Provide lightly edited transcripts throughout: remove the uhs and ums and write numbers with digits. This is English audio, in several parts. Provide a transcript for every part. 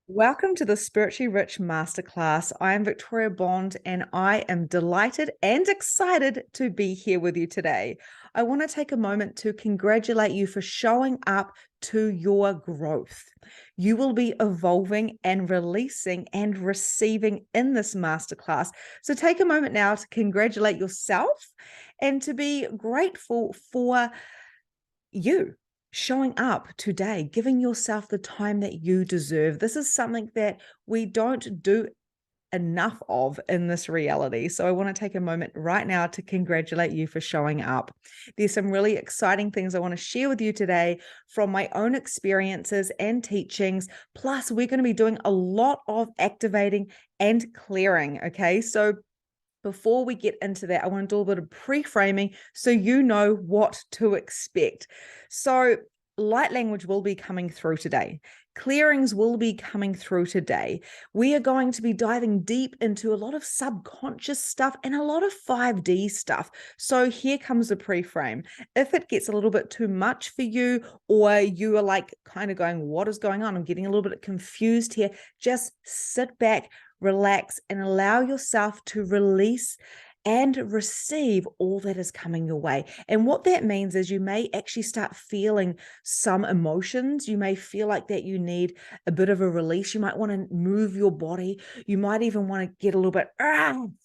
Welcome to the Spiritually Rich Masterclass. I am Victoria Bond, and I am delighted and excited to be here with you today. I want to take a moment to congratulate you for showing up to your growth. You will be evolving and releasing and receiving in this masterclass. So take a moment now to congratulate yourself and to be grateful for you showing up today, giving yourself the time that you deserve. This is something that we don't do enough of in this reality. So I want to take a moment right now to congratulate you for showing up. There's some really exciting things I want to share with you today from my own experiences and teachings. Plus, we're going to be doing a lot of activating and clearing. Okay. So before we get into that, I want to do a bit of pre-framing so you know what to expect. So light language will be coming through today. Clearings will be coming through today. We are going to be diving deep into a lot of subconscious stuff and a lot of 5D stuff. So here comes the pre-frame. If it gets a little bit too much for you, or you are like kind of going, what is going on? I'm getting a little bit confused here. Just sit back, relax, and allow yourself to release and receive all that is coming your way. And what that means is you may actually start feeling some emotions. You may feel like that you need a bit of a release. You might want to move your body. You might even want to get a little bit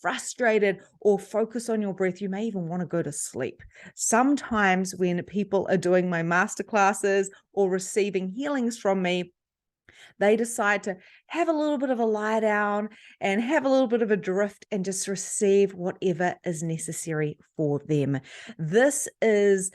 frustrated or focus on your breath. You may even want to go to sleep. Sometimes when people are doing my masterclasses or receiving healings from me, they decide to have a little bit of a lie down and have a little bit of a drift and just receive whatever is necessary for them. This is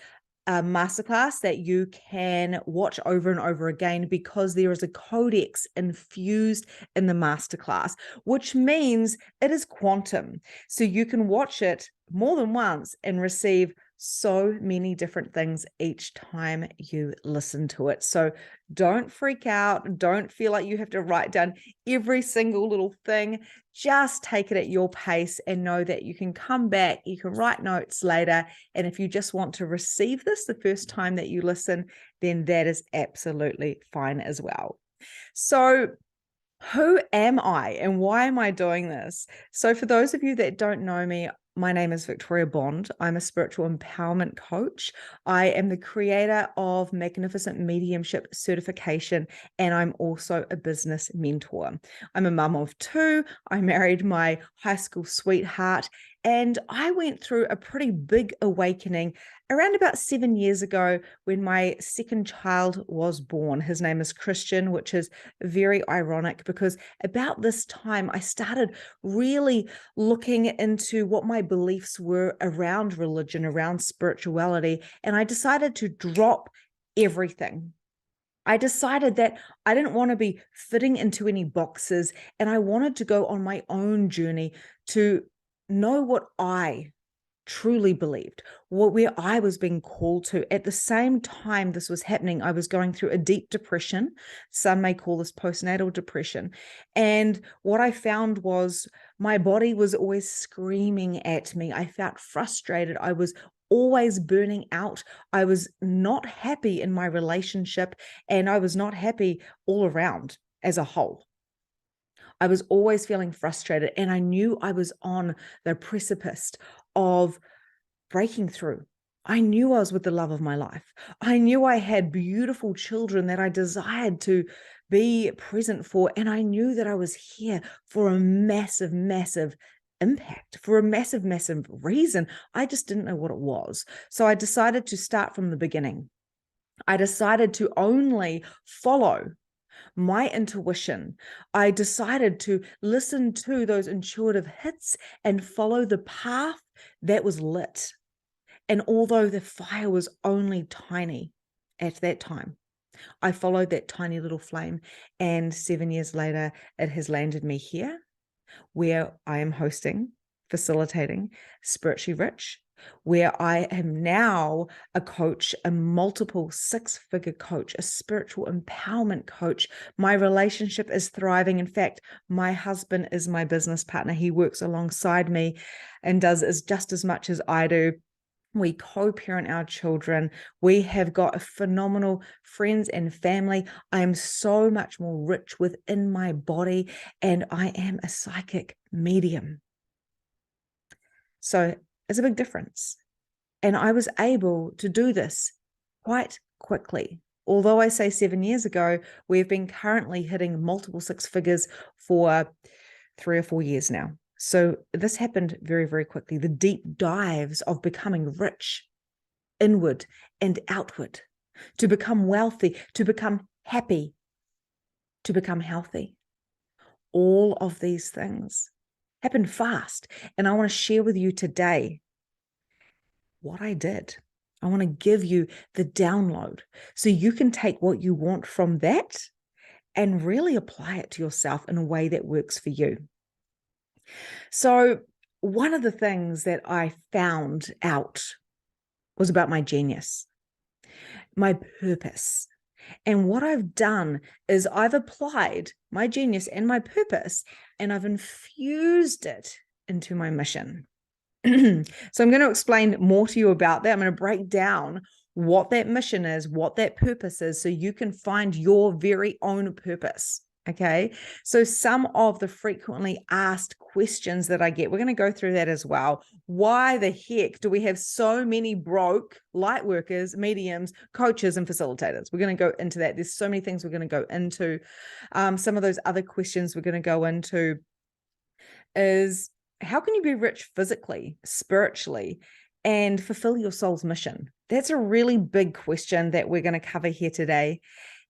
a masterclass that you can watch over and over again because there is a codex infused in the masterclass, which means it is quantum. So you can watch it more than once and receive so many different things each time you listen to it. So don't freak out. Don't feel like you have to write down every single little thing. Just take it at your pace and know that you can come back, you can write notes later. And if you just want to receive this the first time that you listen, then that is absolutely fine as well. So who am I and why am I doing this? So for those of you that don't know me, my name is Victoria Bond. I'm a spiritual empowerment coach. I am the creator of Magnificent Mediumship certification, and I'm also a business mentor. I'm a mum of two. I married my high school sweetheart, and I went through a pretty big awakening around about 7 years ago when my second child was born. His name is Christian, which is very ironic because about this time I started really looking into what my beliefs were around religion, around spirituality, and I decided to drop everything. I decided that I didn't want to be fitting into any boxes, and I wanted to go on my own journey to know what I truly believed, where I was being called to. At the same time this was happening, I was going through a deep depression. Some may call this postnatal depression. And what I found was my body was always screaming at me. I felt frustrated. I was always burning out. I was not happy in my relationship, and I was not happy all around as a whole. I was always feeling frustrated, and I knew I was on the precipice of breaking through. I knew I was with the love of my life. I knew I had beautiful children that I desired to be present for, and I knew that I was here for a massive, massive impact, for a massive, massive reason. I just didn't know what it was. So I decided to start from the beginning. I decided to only follow my intuition. I decided to listen to those intuitive hits and follow the path that was lit. And although the fire was only tiny at that time, I followed that tiny little flame. And 7 years later, it has landed me here where I am hosting, facilitating Spiritually Rich, where I am now a coach, a multiple six-figure coach, a spiritual empowerment coach. My relationship is thriving. In fact, my husband is my business partner. He works alongside me and does just as much as I do. We co-parent our children. We have got phenomenal friends and family. I am so much more rich within my body, and I am a psychic medium. So it's a big difference. And I was able to do this quite quickly. Although I say 7 years ago, we've been currently hitting multiple six figures for 3 or 4 years now. So this happened very, very quickly. The deep dives of becoming rich, inward and outward, to become wealthy, to become happy, to become healthy. All of these things happened fast. And I want to share with you today what I did. I want to give you the download so you can take what you want from that and really apply it to yourself in a way that works for you. So one of the things that I found out was about my genius, my purpose. And what I've done is I've applied my genius and my purpose, and I've infused it into my mission. So I'm going to explain more to you about that. I'm going to break down what that mission is, what that purpose is, so you can find your very own purpose. Okay. So some of the frequently asked questions that I get, we're going to go through that as well. Why the heck do we have so many broke light workers, mediums, coaches, and facilitators? We're going to go into that. There's so many things we're going to go into. Some of those other questions we're going to go into is, how can you be rich physically, spiritually, and fulfill your soul's mission? That's a really big question that we're going to cover here today.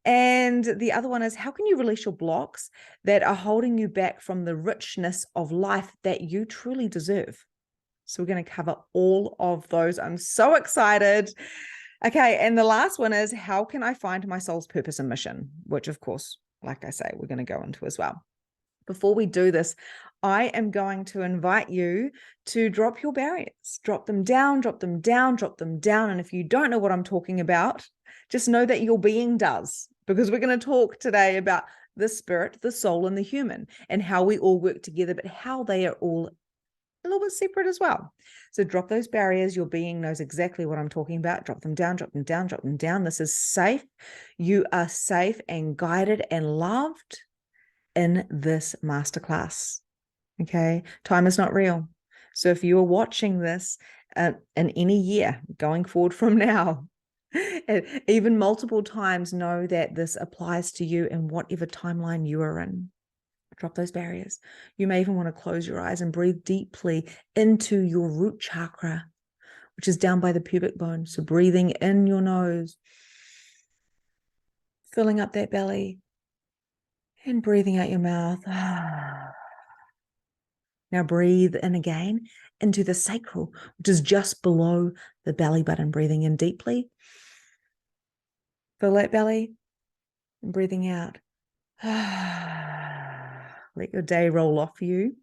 And the other one is, how can you release your blocks that are holding you back from the richness of life that you truly deserve? So we're going to cover all of those. I'm so excited. Okay. And the last one is, how can I find my soul's purpose and mission? Which, of course, like I say, we're going to go into as well. Before we do this, I am going to invite you to drop your barriers, drop them down, drop them down, drop them down. And if you don't know what I'm talking about, just know that your being does, because we're going to talk today about the spirit, the soul, and the human, and how we all work together, but how they are all a little bit separate as well. So drop those barriers. Your being knows exactly what I'm talking about. Drop them down, drop them down, drop them down. This is safe. You are safe and guided and loved in this masterclass. Okay. Time is not real. So if you are watching this in any year going forward from now, even multiple times, know that this applies to you in whatever timeline you are in. Drop those barriers. You may even want to close your eyes and breathe deeply into your root chakra, which is down by the pubic bone. So breathing in your nose, filling up that belly, and breathing out your mouth. Now breathe in again into the sacral, which is just below the belly button. Breathing in deeply. Fill that belly and breathing out. Let your day roll off you.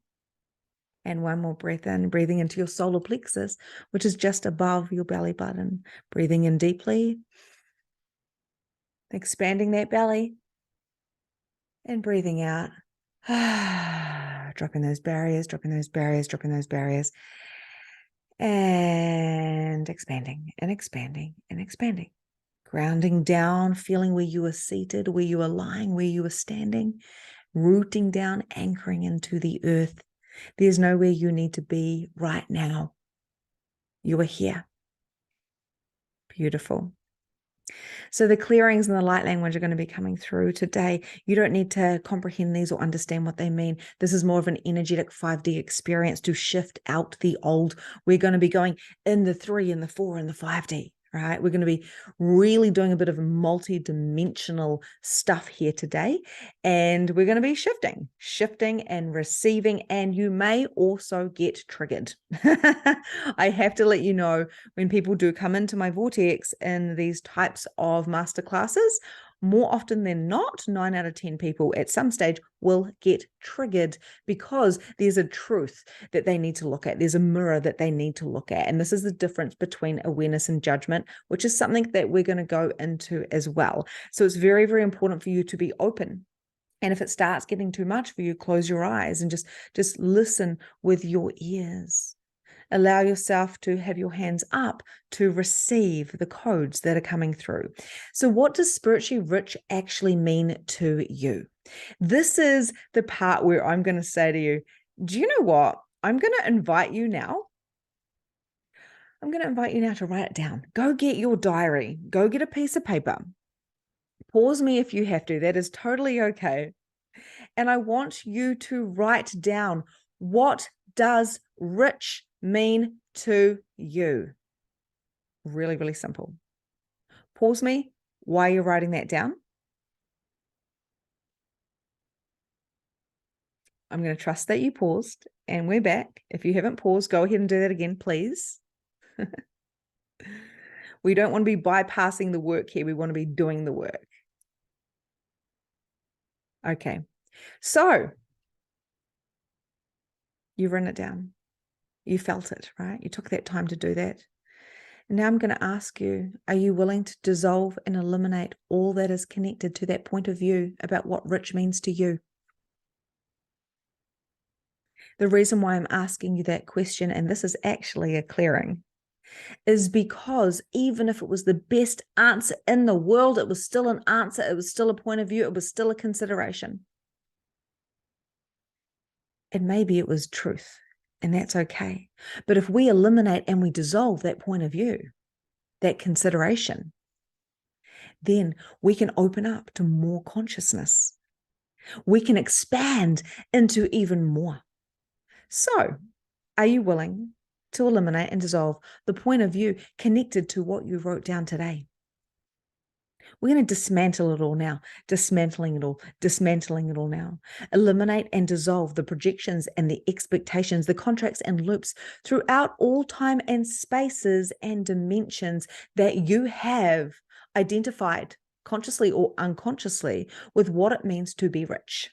And one more breath in, breathing into your solar plexus, which is just above your belly button. Breathing in deeply. Expanding that belly. And breathing out. Dropping those barriers, dropping those barriers, dropping those barriers. And expanding and expanding and expanding. Grounding down, feeling where you are seated, where you are lying, where you are standing. Rooting down, anchoring into the earth. There's nowhere you need to be right now. You are here. Beautiful. So the clearings and the light language are going to be coming through today. You don't need to comprehend these or understand what they mean. This is more of an energetic 5D experience to shift out the old. We're going to be going in the 3 and the 4 and the 5D. Right? We're going to be really doing a bit of multi-dimensional stuff here today. And we're going to be shifting and receiving. And you may also get triggered. I have to let you know, when people do come into my vortex in these types of masterclasses, more often than not, 9 out of 10 people at some stage will get triggered because there's a truth that they need to look at. There's a mirror that they need to look at. And this is the difference between awareness and judgment, which is something that we're going to go into as well. So it's very, very important for you to be open. And if it starts getting too much for you, close your eyes and just listen with your ears. Allow yourself to have your hands up to receive the codes that are coming through. So what does spiritually rich actually mean to you? This is the part where I'm going to say to you, do you know what? I'm going to invite you now. I'm going to invite you now to write it down. Go get your diary. Go get a piece of paper. Pause me if you have to. That is totally okay. And I want you to write down, what does rich mean to you? Really, really simple. Pause me while you're writing that down. I'm going to trust that you paused, and we're back. If you haven't paused, go ahead and do that again, please. We don't want to be bypassing the work here. We want to be doing the work. Okay. So you've written it down. You felt it, right? You took that time to do that. And now I'm going to ask you, are you willing to dissolve and eliminate all that is connected to that point of view about what rich means to you? The reason why I'm asking you that question, and this is actually a clearing, is because even if it was the best answer in the world, it was still an answer, it was still a point of view, it was still a consideration. And maybe it was truth, and that's okay. But if we eliminate and we dissolve that point of view, that consideration, then we can open up to more consciousness. We can expand into even more. So, are you willing to eliminate and dissolve the point of view connected to what you wrote down today? We're going to dismantle it all now, dismantling it all now. Eliminate and dissolve the projections and the expectations, the contracts and loops throughout all time and spaces and dimensions that you have identified consciously or unconsciously with what it means to be rich.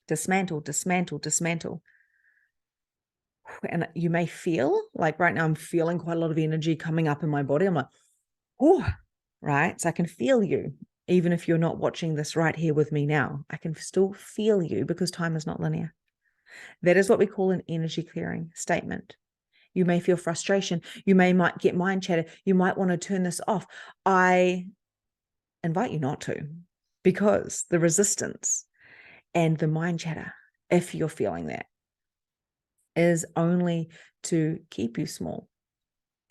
Dismantle, dismantle, dismantle. And you may feel like right now I'm feeling quite a lot of energy coming up in my body. I'm like, oh, right? So I can feel you, even if you're not watching this right here with me now. I can still feel you because time is not linear. That is what we call an energy clearing statement. You may feel frustration. You might get mind chatter. You might want to turn this off. I invite you not to, because the resistance and the mind chatter, if you're feeling that, is only to keep you small.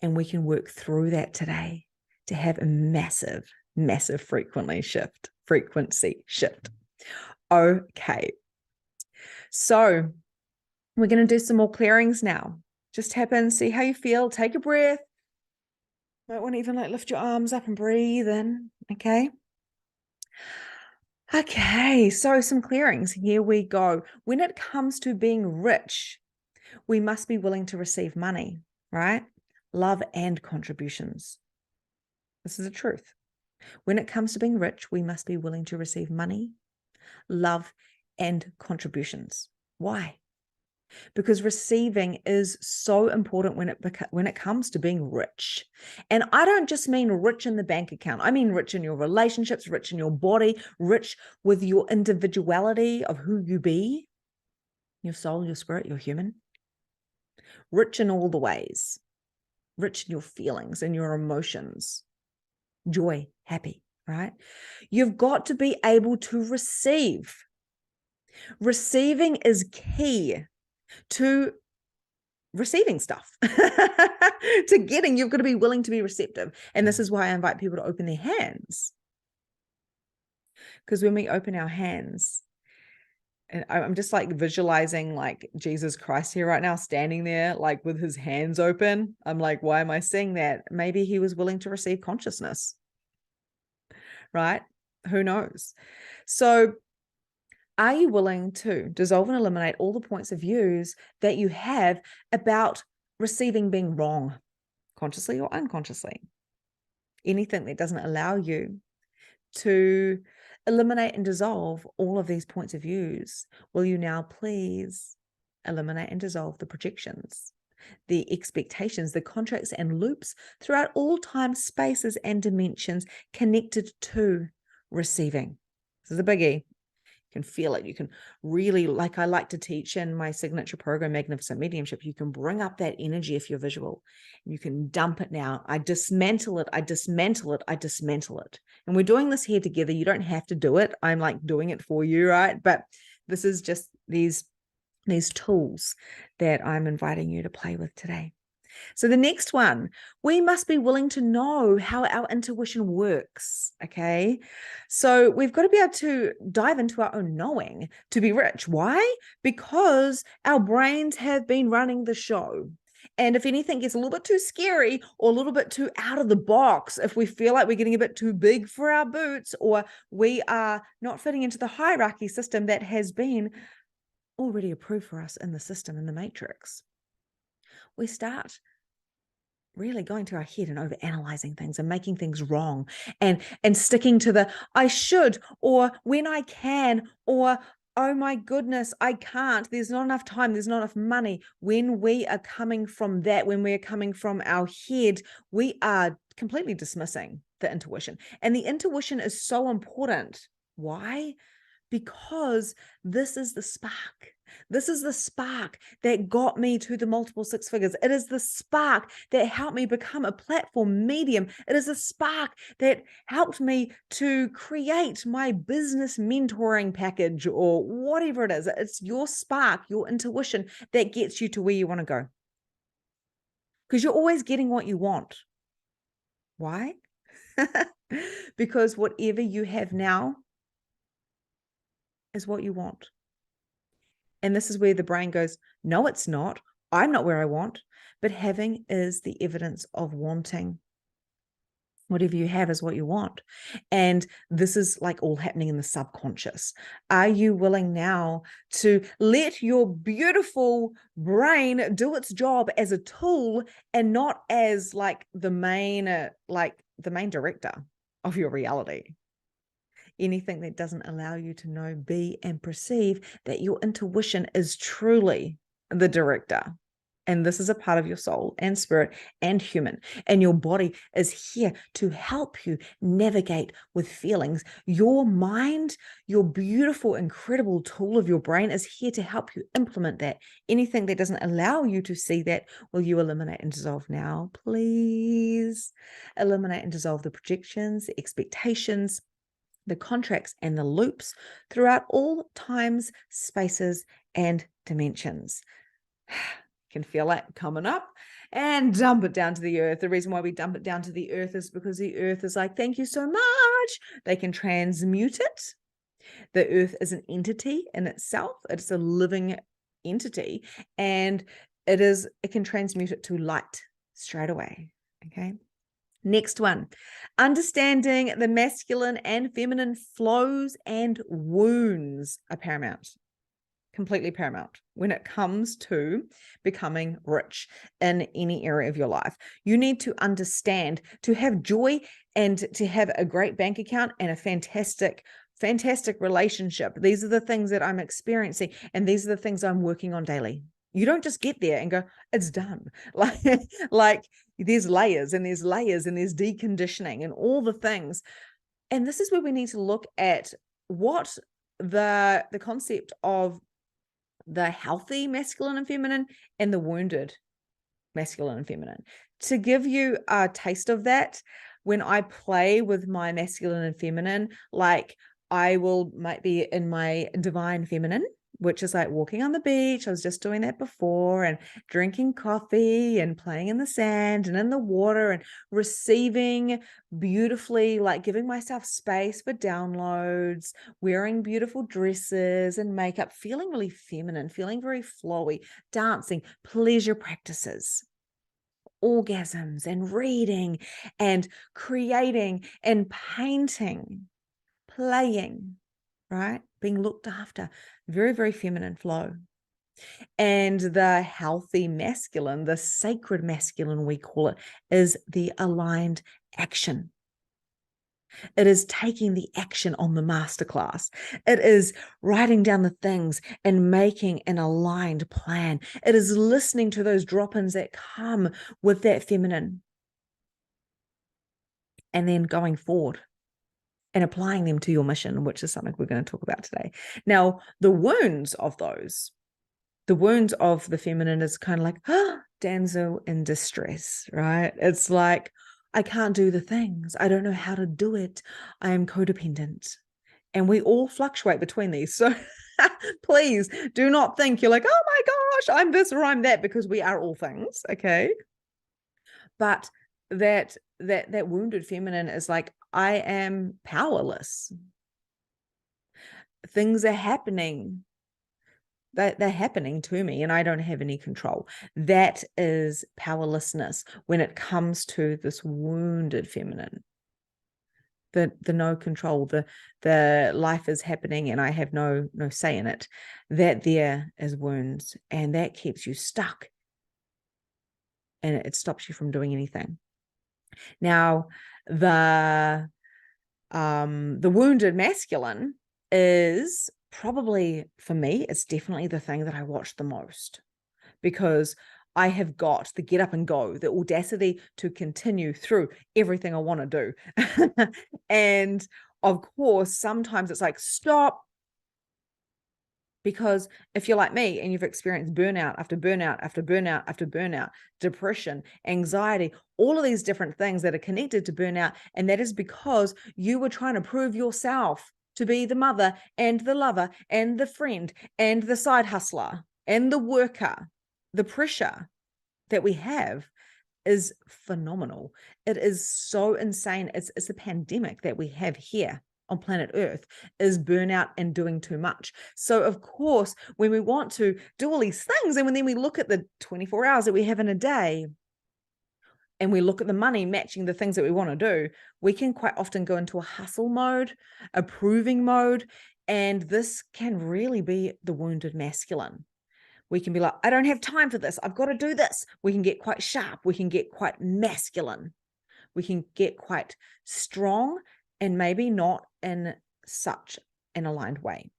And we can work through that today to have a massive, massive frequency shift. Okay. So we're going to do some more clearings now. Just happen, see how you feel. Take a breath. Might want to even lift your arms up and breathe in. Okay. Okay. So some clearings. Here we go. When it comes to being rich, we must be willing to receive money, right? Love and contributions. This is the truth. When it comes to being rich, we must be willing to receive money, love, and contributions. Why? Because receiving is so important when it comes to being rich. And I don't just mean rich in the bank account. I mean rich in your relationships, rich in your body, rich with your individuality of who you be, your soul, your spirit, your human. Rich in all the ways. Rich in your feelings and your emotions. Joy, happy, right? You've got to be able to receive. Receiving is key to receiving stuff. To getting, you've got to be willing to be receptive. And this is why I invite people to open their hands. Because when we open our hands, and I'm just visualizing Jesus Christ here right now, standing there with his hands open. I'm like, why am I saying that? Maybe he was willing to receive consciousness, right? Who knows? So are you willing to dissolve and eliminate all the points of views that you have about receiving being wrong, consciously or unconsciously? Anything that doesn't allow you to eliminate and dissolve all of these points of views, will you now please eliminate and dissolve the projections, the expectations, the contracts and loops throughout all time, spaces and dimensions connected to receiving? This is a biggie. You can feel it. You can really, like I like to teach in my signature program, Magnificent Mediumship, you can bring up that energy if you're visual. You can dump it now. I dismantle it. I dismantle it. I dismantle it. And we're doing this here together. You don't have to do it. I'm like doing it for you, right? But this is just these tools that I'm inviting you to play with today. So the next one, we must be willing to know how our intuition works, okay? So we've got to be able to dive into our own knowing to be rich. Why? Because our brains have been running the show. And if anything gets a little bit too scary or a little bit too out of the box, if we feel like we're getting a bit too big for our boots, or we are not fitting into the hierarchy system that has been already approved for us in the system, in the matrix, we start really going to our head and over analyzing things and making things wrong, and sticking to the I should, or when I can, or oh my goodness, I can't, there's not enough time, there's not enough money. When we are coming from that, when we are coming from our head, we are completely dismissing the intuition. And the intuition is so important. Why? Because this is the spark. This is the spark that got me to the multiple six figures. It is the spark that helped me become a platform medium. It is a spark that helped me to create my business mentoring package or whatever it is. It's your spark, your intuition that gets you to where you want to go. Because you're always getting what you want. Why? Because whatever you have now is what you want. And this is where the brain goes, no, it's not. I'm not where I want. But having is the evidence of wanting. Whatever you have is what you want. And this is like all happening in the subconscious. Are you willing now to let your beautiful brain do its job as a tool and not as like the main director of your reality? Anything that doesn't allow you to know, be, and perceive that your intuition is truly the director. And this is a part of your soul and spirit and human. And your body is here to help you navigate with feelings. Your mind, your beautiful, incredible tool of your brain, is here to help you implement that. Anything that doesn't allow you to see that, will you eliminate and dissolve now? Please eliminate and dissolve the projections, the expectations, the contracts, and the loops throughout all times, spaces, and dimensions. Can feel it coming up, and dump it down to the earth. The reason why we dump it down to the earth is because the earth is like, thank you so much. They can transmute it. The earth is an entity in itself. It's a living entity, and it can transmute it to light straight away. Okay. Next one, understanding the masculine and feminine flows and wounds are paramount, completely paramount when it comes to becoming rich in any area of your life. You need to understand, to have joy and to have a great bank account and a fantastic relationship. These are the things that I'm experiencing, and these are the things I'm working on daily. You don't just get there and go, it's done. Like there's layers and there's layers and there's deconditioning and all the things. And this is where we need to look at what the concept of the healthy masculine and feminine and the wounded masculine and feminine. To give you a taste of that, when I play with my masculine and feminine, like I might be in my divine feminine, which is like walking on the beach. I was just doing that before, and drinking coffee and playing in the sand and in the water and receiving beautifully, like giving myself space for downloads, wearing beautiful dresses and makeup, feeling really feminine, feeling very flowy, dancing, pleasure practices, orgasms and reading and creating and painting, playing, right? Being looked after, very, very feminine flow. And the healthy masculine, the sacred masculine, we call it, is the aligned action. It is taking the action on the masterclass. It is writing down the things and making an aligned plan. It is listening to those drop-ins that come with that feminine and then going forward. and applying them to your mission, which is something we're going to talk about today. Now, the wounds of the feminine is kind of like, damsel in distress, right? It's like, I can't do the things. I don't know how to do it. I am codependent. And we all fluctuate between these. So please do not think you're like, oh my gosh, I'm this or I'm that, because we are all things. Okay. But that wounded feminine is like, I am powerless. Things are happening. They're happening to me and I don't have any control. That is powerlessness when it comes to this wounded feminine. The no control, the life is happening and I have no say in it. That there is wounds, and that keeps you stuck and it stops you from doing anything. Now, the wounded masculine is probably, for me, it's definitely the thing that I watch the most, because I have got the get up and go, the audacity to continue through everything I want to do. And of course, sometimes it's like, stop. Because if you're like me and you've experienced burnout after burnout after burnout after burnout, depression, anxiety, all of these different things that are connected to burnout, and that is because you were trying to prove yourself to be the mother and the lover and the friend and the side hustler and the worker. The pressure that we have is phenomenal. It is so insane. It's a pandemic that we have here on planet Earth, is burnout and doing too much. So of course, when we want to do all these things, and then we look at the 24 hours that we have in a day, and we look at the money matching the things that we want to do, we can quite often go into a hustle mode, a proving mode, and this can really be the wounded masculine. We can be like, I don't have time for this. I've got to do this. We can get quite sharp. We can get quite masculine. We can get quite strong, and maybe not in such an aligned way.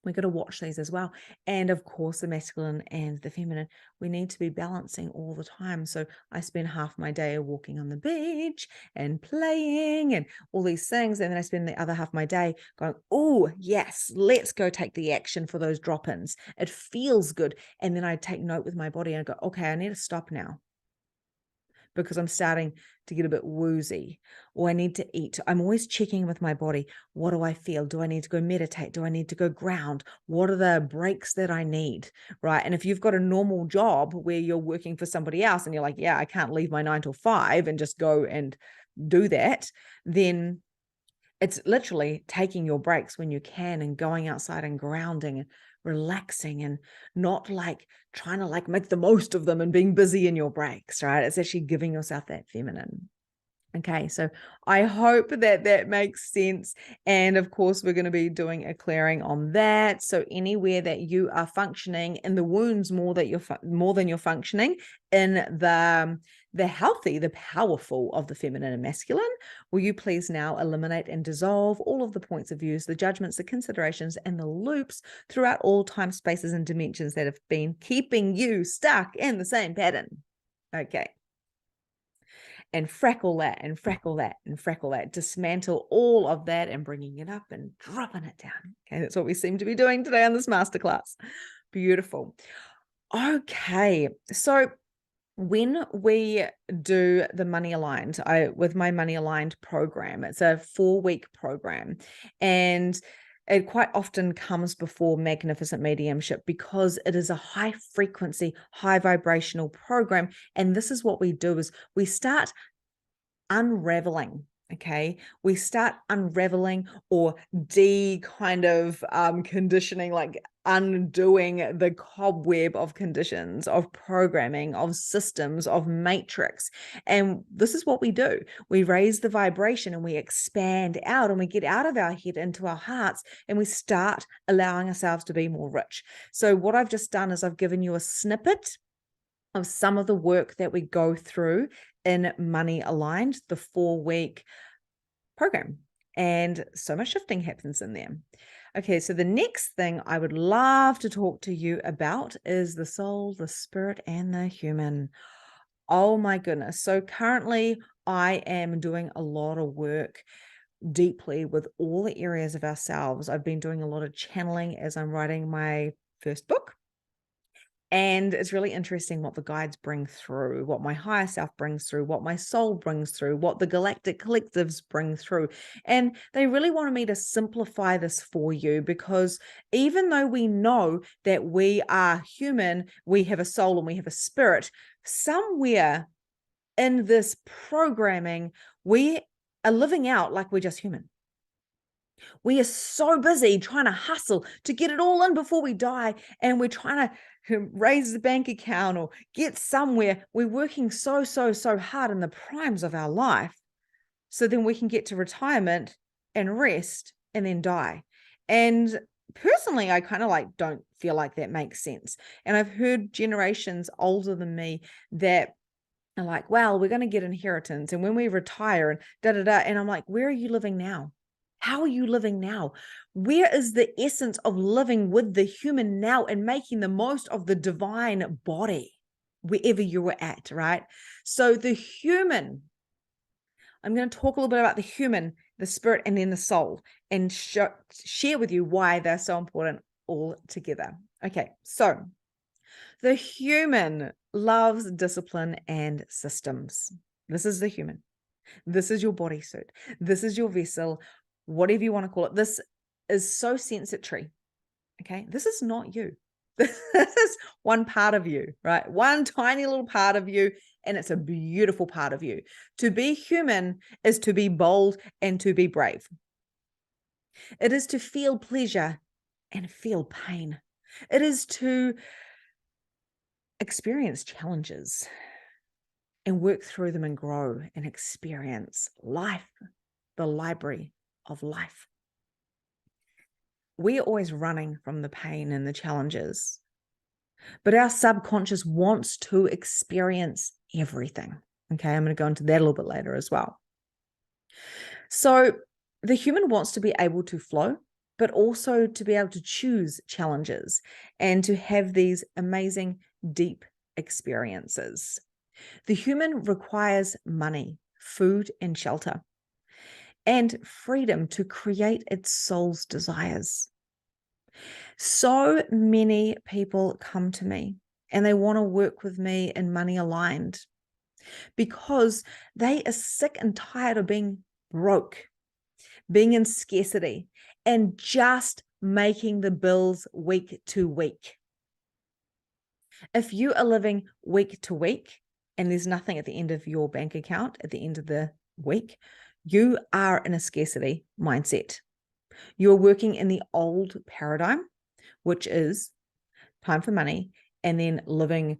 We've got to watch these as well. And of course, the masculine and the feminine, we need to be balancing all the time. So I spend half my day walking on the beach and playing and all these things. And then I spend the other half of my day going, oh, yes, let's go take the action for those drop-ins. It feels good. And then I take note with my body and I go, okay, I need to stop now, because I'm starting to get a bit woozy, or I need to eat. I'm always checking with my body. What do I feel? Do I need to go meditate? Do I need to go ground? What are the breaks that I need? Right. And if you've got a normal job where you're working for somebody else and you're like, yeah, I can't leave my 9 to 5 and just go and do that, then it's literally taking your breaks when you can and going outside and grounding and relaxing, and not like trying to like make the most of them and being busy in your breaks, right? It's actually giving yourself that feminine. Okay, so I hope that that makes sense. And of course, we're going to be doing a clearing on that. So anywhere that you are functioning in the wounds more than you're functioning in the healthy, the powerful of the feminine and masculine, will you please now eliminate and dissolve all of the points of views, the judgments, the considerations, and the loops throughout all time, spaces, and dimensions that have been keeping you stuck in the same pattern. Okay. And freckle that and freckle that and freckle that, dismantle all of that and bringing it up and dropping it down. Okay, that's what we seem to be doing today on this masterclass. Beautiful. Okay, so when we do the money aligned, with my money aligned program, it's a 4-week program, and it quite often comes before magnificent mediumship because it is a high frequency, high vibrational program. And this is what we do, is we start unraveling. Okay, we start unraveling or conditioning, like undoing the cobweb of conditions, of programming, of systems, of matrix. And this is what we do. We raise the vibration and we expand out, and we get out of our head into our hearts, and we start allowing ourselves to be more rich. So what I've just done is I've given you a snippet of some of the work that we go through in Money Aligned, the 4-week program. And so much shifting happens in there. Okay, so the next thing I would love to talk to you about is the soul, the spirit, and the human. Oh my goodness. So currently I am doing a lot of work deeply with all the areas of ourselves. I've been doing a lot of channeling as I'm writing my first book. And it's really interesting what the guides bring through, what my higher self brings through, what my soul brings through, what the galactic collectives bring through. And they really wanted me to simplify this for you, because even though we know that we are human, we have a soul and we have a spirit, somewhere in this programming, we are living out like we're just human. We are so busy trying to hustle to get it all in before we die, and we're trying to raise the bank account or get somewhere. We're working so hard in the primes of our life, so then we can get to retirement and rest and then die. And personally, I kind of like don't feel like that makes sense. And I've heard generations older than me that are like, well, we're going to get inheritance, and when we retire and and I'm like, where are you living now? How are you living now? Where is the essence of living with the human now and making the most of the divine body wherever you were at, right? So the human, I'm going to talk a little bit about the human, the spirit, and then the soul, and share with you why they're so important all together. Okay, so the human loves discipline and systems. This is the human. This is your bodysuit. This is your vessel, whatever you want to call it. This is so sensory. Okay. This is not you. This is one part of you, right? One tiny little part of you. And it's a beautiful part of you. To be human is to be bold and to be brave. It is to feel pleasure and feel pain. It is to experience challenges and work through them and grow and experience life, the library of life. We're always running from the pain and the challenges, but our subconscious wants to experience everything. Okay, I'm going to go into that a little bit later as well. So the human wants to be able to flow, but also to be able to choose challenges and to have these amazing, deep experiences. The human requires money, food, and shelter, and freedom to create its soul's desires. So many people come to me and they want to work with me in money aligned because they are sick and tired of being broke, being in scarcity, and just making the bills week to week. If you are living week to week and there's nothing at the end of your bank account at the end of the week, you are in a scarcity mindset. You're working in the old paradigm, which is time for money and then living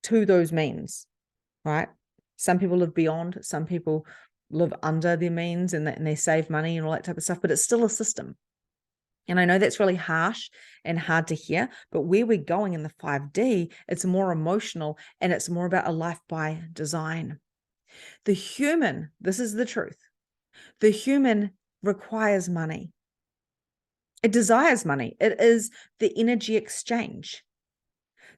to those means, right? Some people live beyond, some people live under their means and they save money and all that type of stuff, but it's still a system. And I know that's really harsh and hard to hear, but where we're going in the 5D, it's more emotional and it's more about a life by design. The human, this is the truth, the human requires money. It desires money. It is the energy exchange.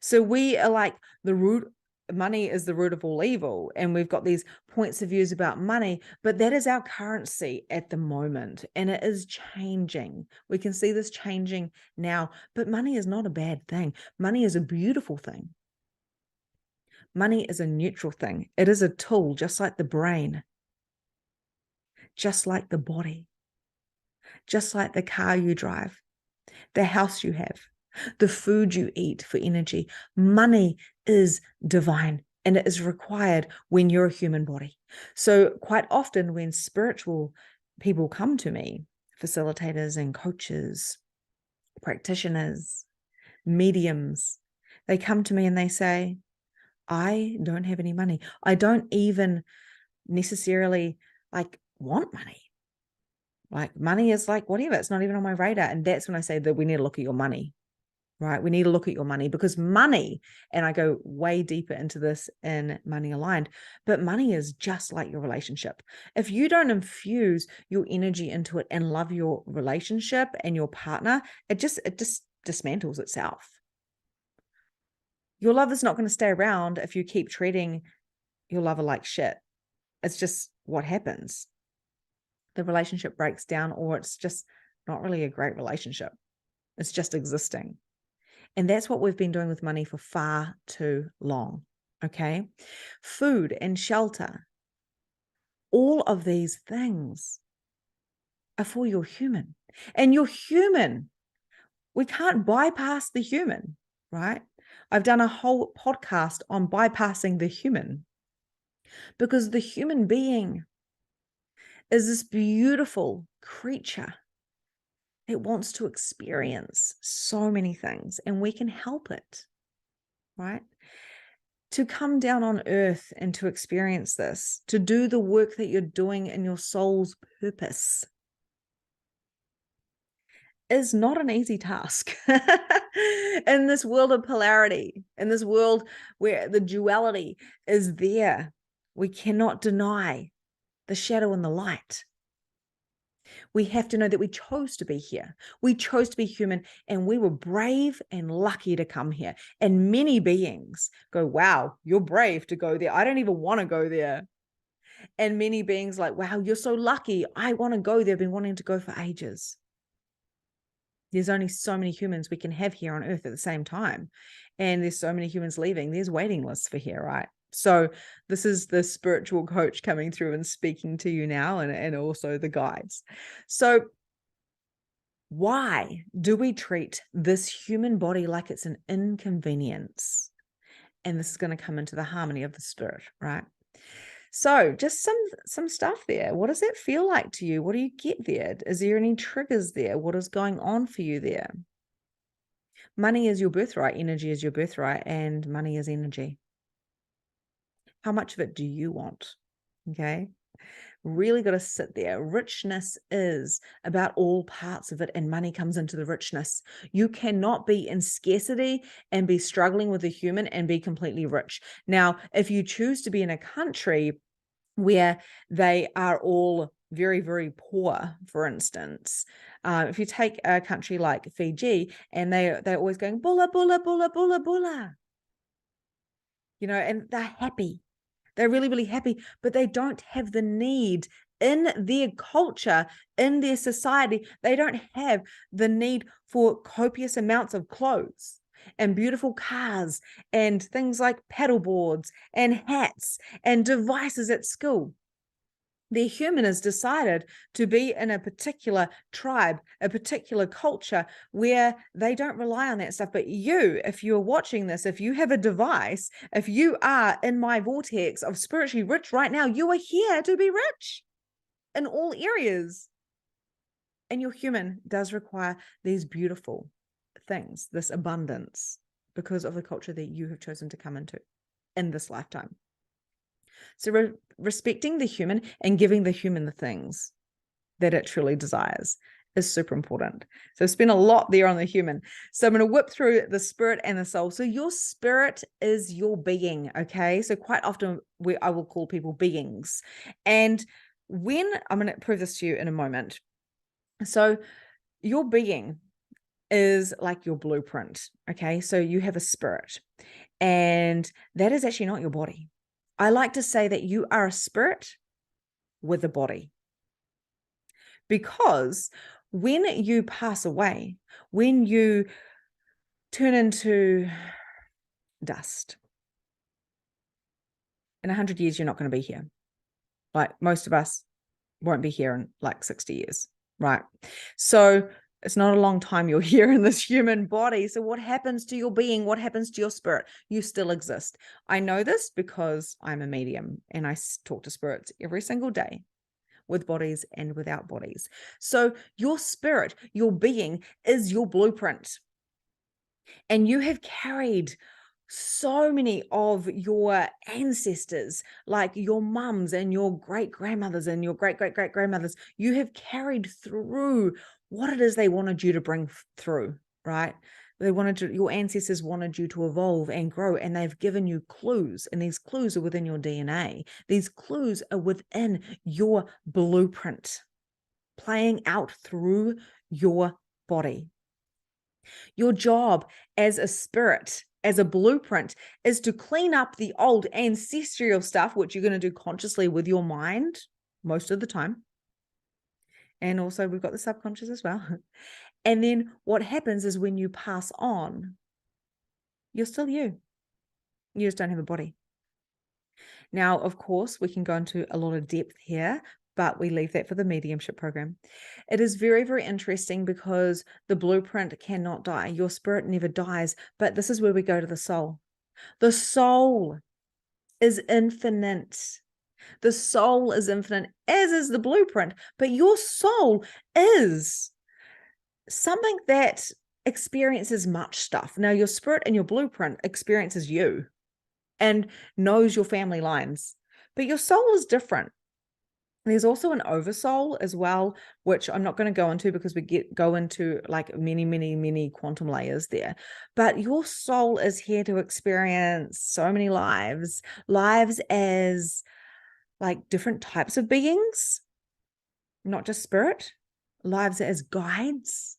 So we are like the root, money is the root of all evil. And we've got these points of views about money, but that is our currency at the moment. And it is changing. We can see this changing now, but money is not a bad thing. Money is a beautiful thing. Money is a neutral thing. It is a tool, just like the brain, just like the body, just like the car you drive, the house you have, the food you eat for energy. Money is divine and it is required when you're a human body. So quite often when spiritual people come to me, facilitators and coaches, practitioners, mediums, they come to me and they say, I don't have any money. I don't even necessarily want money. Like money is like whatever, it's not even on my radar. And that's when I say that we need to look at your money. Right? We need to look at your money, because money, and I go way deeper into this in Money Aligned, but money is just like your relationship. If you don't infuse your energy into it and love your relationship and your partner, it just dismantles itself. Your love is not going to stay around if you keep treating your lover like shit. It's just what happens. the relationship breaks down, or it's just not really a great relationship. It's just existing. And that's what we've been doing with money for far too long. Okay. Food and shelter, all of these things are for your human. And your human, we can't bypass the human, right? I've done a whole podcast on bypassing the human, because the human being is this beautiful creature. It wants to experience so many things, and we can help it, right? To come down on earth and to experience this, to do the work that you're doing in your soul's purpose, is not an easy task. In this world of polarity, in this world where the duality is there, we cannot deny the shadow and the light. We have to know that we chose to be here. We chose to be human, and we were brave and lucky to come here. And many beings go, wow, you're brave to go there. I don't even want to go there. And many beings like, wow, you're so lucky. I want to go there. I've been wanting to go for ages. There's only so many humans we can have here on earth at the same time. And there's so many humans leaving. There's waiting lists for here, right? So this is the spiritual coach coming through and speaking to you now, and also the guides. So why do we treat this human body like it's an inconvenience? And this is going to come into the harmony of the spirit, right? So just some stuff there. What does it feel like to you? What do you get there? Is there any triggers there? What is going on for you there? Money is your birthright. Energy is your birthright, and money is energy. How much of it do you want? Okay. Really got to sit there. Richness is about all parts of it, and money comes into the richness. You cannot be in scarcity and be struggling with a human and be completely rich. Now, if you choose to be in a country where they are all very, very poor, for instance, if you take a country like Fiji, and they're always going bulla, bulla, bulla, bulla, bulla, and they're happy. They're really, really happy, but they don't have the need in their culture, in their society. They don't have the need for copious amounts of clothes and beautiful cars and things like paddle boards and hats and devices at school. The human has decided to be in a particular tribe, a particular culture where they don't rely on that stuff. But you, if you're watching this, if you have a device, if you are in my vortex of spiritually rich right now, you are here to be rich in all areas. And your human does require these beautiful things, this abundance, because of the culture that you have chosen to come into in this lifetime. So respecting the human and giving the human the things that it truly desires is super important. So I've spent a lot there on the human. So I'm going to whip through the spirit and the soul. So your spirit is your being, okay? So quite often I will call people beings. And when I'm going to prove this to you in a moment. So your being is like your blueprint, okay? So you have a spirit, and that is actually not your body. I like to say that you are a spirit with a body, because when you pass away, when you turn into dust, in 100 years, you're not going to be here. Like most of us won't be here in like 60 years, right? So it's not a long time you're here in this human body. So what happens to your being? What happens to your spirit? You still exist. I know this because I'm a medium, and I talk to spirits every single day, with bodies and without bodies. So your spirit, your being, is your blueprint. And you have carried so many of your ancestors, like your mums and your great-grandmothers and your great-great-great-grandmothers. You have carried through what it is they wanted you to bring through, right? Your ancestors wanted you to evolve and grow, and they've given you clues, and these clues are within your DNA. These clues are within your blueprint, playing out through your body. Your job as a spirit, as a blueprint, is to clean up the old ancestral stuff, which you're going to do consciously with your mind most of the time. And also we've got the subconscious as well. And then what happens is when you pass on, you're still you. You just don't have a body. Now, of course, we can go into a lot of depth here, but we leave that for the mediumship program. It is very, very interesting because the blueprint cannot die. Your spirit never dies, but this is where we go to the soul. The soul is infinite. The soul is infinite, as is the blueprint, but your soul is something that experiences much stuff. Now, your spirit and your blueprint experiences you and knows your family lines, but your soul is different. There's also an oversoul as well, which I'm not going to go into because we go into like many, many, many quantum layers there. But your soul is here to experience so many lives as like different types of beings, not just spirit, lives as guides,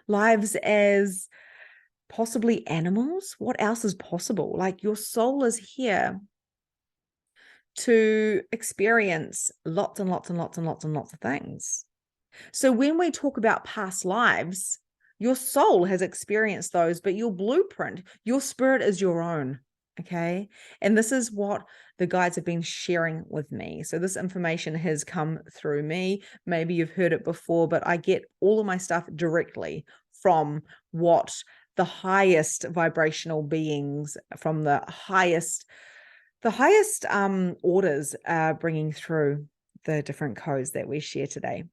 lives as possibly animals. What else is possible? Like your soul is here to experience lots and lots and lots and lots and lots of things. So when we talk about past lives, your soul has experienced those, but your blueprint, your spirit is your own. Okay. And this is what the guides have been sharing with me. So this information has come through me. Maybe you've heard it before, but I get all of my stuff directly from what the highest vibrational beings from the highest orders are bringing through the different codes that we share today.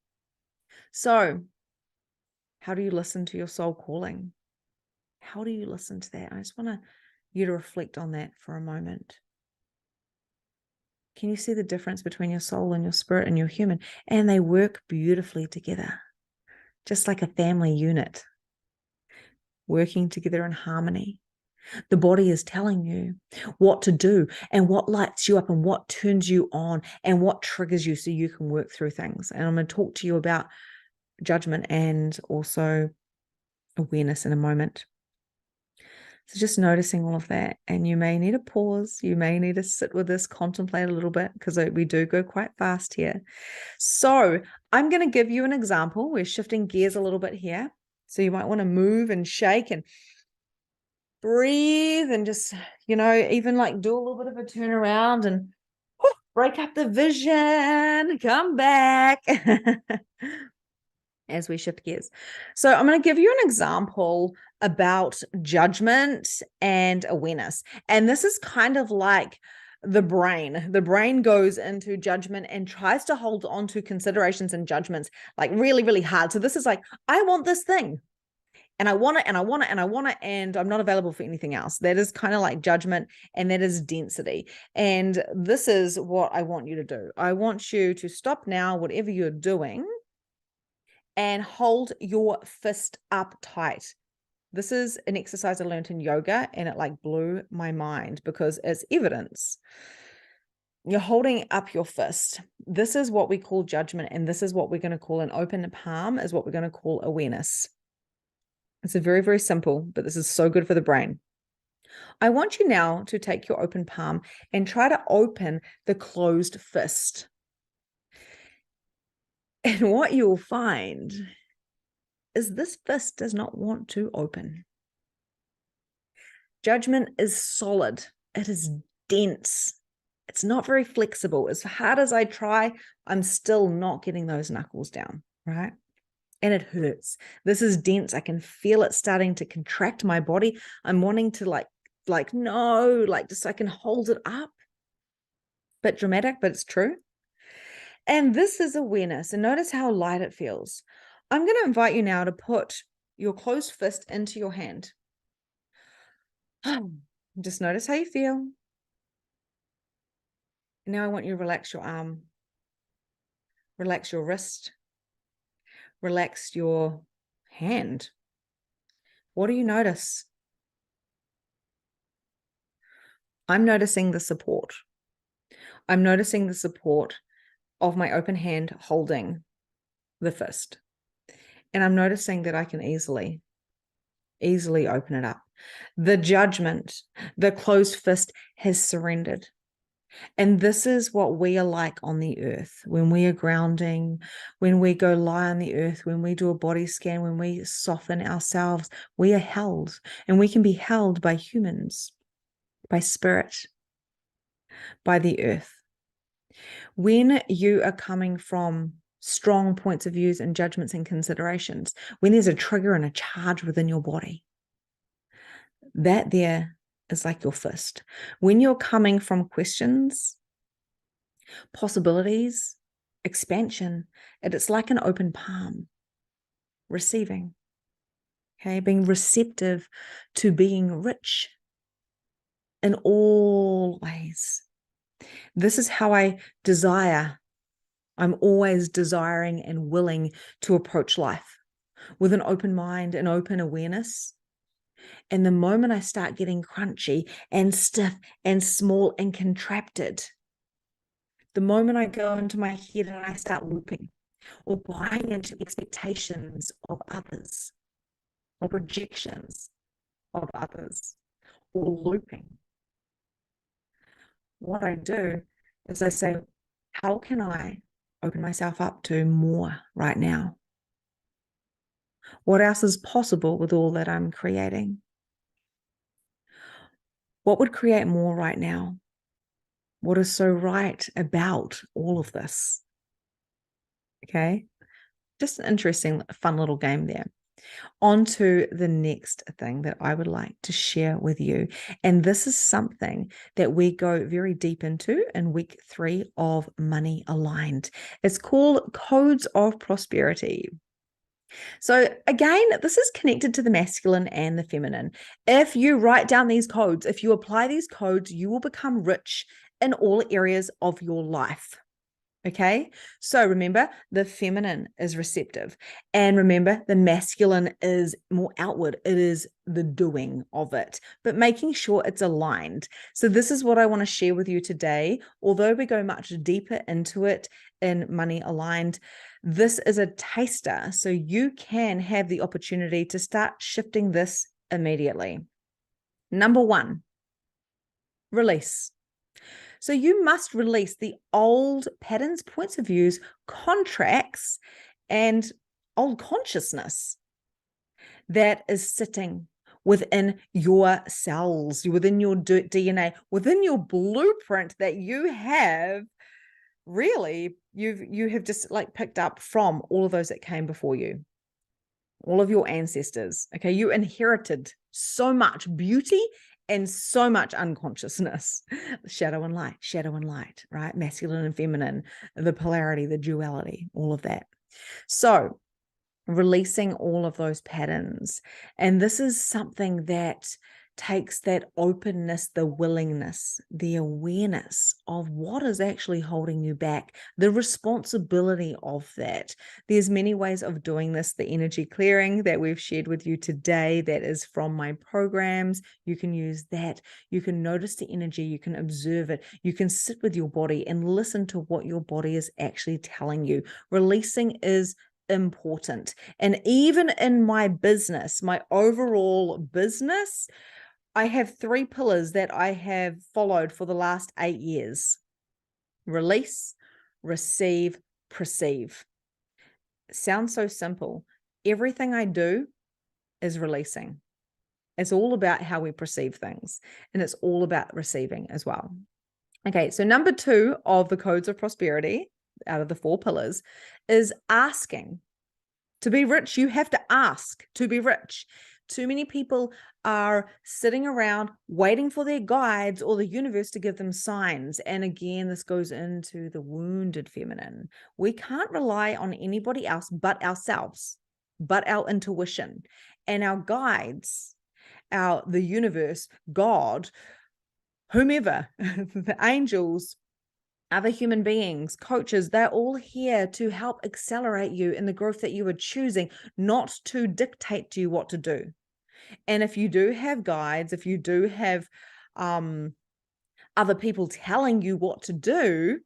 So how do you listen to your soul calling? How do you listen to that? I just want you to reflect on that for a moment. Can you see the difference between your soul and your spirit and your human? And they work beautifully together, just like a family unit, working together in harmony. The body is telling you what to do and what lights you up and what turns you on and what triggers you so you can work through things. And I'm going to talk to you about judgment and also awareness in a moment. So just noticing all of that, and you may need a pause. You may need to sit with this, contemplate a little bit, because we do go quite fast here. So I'm going to give you an example. We're shifting gears a little bit here. So you might want to move and shake and breathe and just, even like do a little bit of a turnaround and break up the vision, come back. As we shift gears. So I'm going to give you an example about judgment and awareness. And this is kind of like the brain. The brain goes into judgment and tries to hold on to considerations and judgments like really, really hard. So this is like, I want this thing. And I want it, and I want it, and I want it, and I'm not available for anything else. That is kind of like judgment, and that is density. And this is what I want you to do. I want you to stop now, whatever you're doing, and hold your fist up tight. This is an exercise I learned in yoga, and it like blew my mind because it's evidence. You're holding up your fist. This is what we call judgment, and this is what we're going to call an open palm, is what we're going to call awareness. It's a very, very simple, but this is so good for the brain. I want you now to take your open palm and try to open the closed fist. And what you'll find is this fist does not want to open. Judgment is solid. It is dense. It's not very flexible. As hard as I try, I'm still not getting those knuckles down, right? And it hurts. This is dense. I can feel it starting to contract my body. I'm wanting to no, just so I can hold it up. Bit dramatic, but it's true. And this is awareness. And notice how light it feels. I'm going to invite you now to put your closed fist into your hand. Just notice how you feel. Now I want you to relax your arm, relax your wrist, relax your hand. What do you notice? I'm noticing the support. I'm noticing the support of my open hand holding the fist. And I'm noticing that I can easily open it up. The judgment, the closed fist has surrendered. And this is what we are like on the earth when we are grounding, when we go lie on the earth, when we do a body scan, when we soften ourselves, we are held, and we can be held by humans, by spirit, by the earth. When you are coming from strong points of views and judgments and considerations, when there's a trigger and a charge within your body, that there is like your fist. When you're coming from questions, possibilities, expansion, it's like an open palm, receiving, okay, being receptive to being rich in all ways. This is how I desire. I'm always desiring and willing to approach life with an open mind and open awareness. And the moment I start getting crunchy and stiff and small and contracted, the moment I go into my head and I start looping or buying into expectations of others or projections of others or looping, what I do is I say, how can I open myself up to more right now? What else is possible with all that I'm creating? What would create more right now? What is so right about all of this? Okay. Just an interesting, fun little game there. On to the next thing that I would like to share with you. And this is something that we go very deep into in week 3 of Money Aligned. It's called Codes of Prosperity. So again, this is connected to the masculine and the feminine. If you write down these codes, if you apply these codes, you will become rich in all areas of your life. Okay, so remember, the feminine is receptive, and remember, the masculine is more outward. It is the doing of it, but making sure it's aligned. So this is what I want to share with you today. Although we go much deeper into it in Money Aligned, this is a taster, so you can have the opportunity to start shifting this immediately. Number 1, release. So you must release the old patterns, points of views, contracts, and old consciousness that is sitting within your cells, within your DNA, within your blueprint that you have. Really, you have just like picked up from all of those that came before you, all of your ancestors. Okay, you inherited so much beauty and so much unconsciousness. Shadow and light, right? Masculine and feminine, the polarity, the duality, all of that. So releasing all of those patterns. And this is something that takes that openness, the willingness, the awareness of what is actually holding you back, the responsibility of that. There's many ways of doing this. The energy clearing that we've shared with you today, that is from my programs. You can use that. You can notice the energy. You can observe it. You can sit with your body and listen to what your body is actually telling you. Releasing is important. And even in my business, my overall business, I have 3 pillars that I have followed for the last 8 years. Release, receive, perceive. It sounds so simple. Everything I do is releasing. It's all about how we perceive things, and it's all about receiving as well. Okay, so number 2 of the codes of prosperity out of the 4 pillars is asking. To be rich, you have to ask to be rich. Too many people are sitting around waiting for their guides or the universe to give them signs. And again, this goes into the wounded feminine. We can't rely on anybody else but ourselves, but our intuition and our guides, the universe, God, whomever, the angels, other human beings, coaches, they're all here to help accelerate you in the growth that you are choosing, not to dictate to you what to do. And if you do have guides, if you do have other people telling you what to do,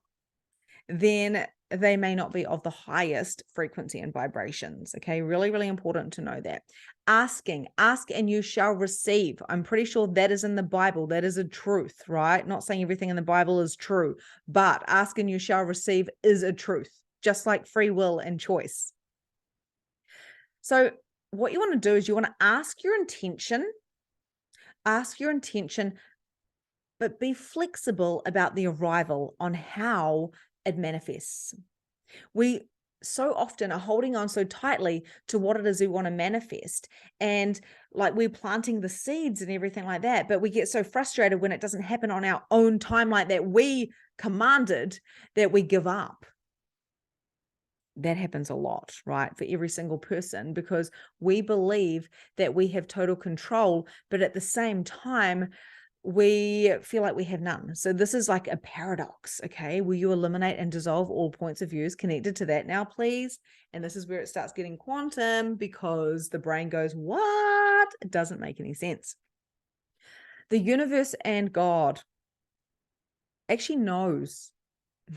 then they may not be of the highest frequency and vibrations. Okay, really, really important to know that. Ask and you shall receive. I'm pretty sure that is in the Bible. That is a truth, right? Not saying everything in the Bible is true, but ask and you shall receive is a truth, just like free will and choice. So what you want to do is you want to ask your intention, but be flexible about the arrival on how it manifests. We so often are holding on so tightly to what it is we want to manifest, and like we're planting the seeds and everything like that, but we get so frustrated when it doesn't happen on our own timeline that we commanded, that we give up. That happens a lot, right, for every single person, because we believe that we have total control, but at the same time we feel like we have none. So this is like a paradox. Okay, will you eliminate and dissolve all points of views connected to that now, please? And this is where it starts getting quantum, because the brain goes, what? It doesn't make any sense. The universe and God actually knows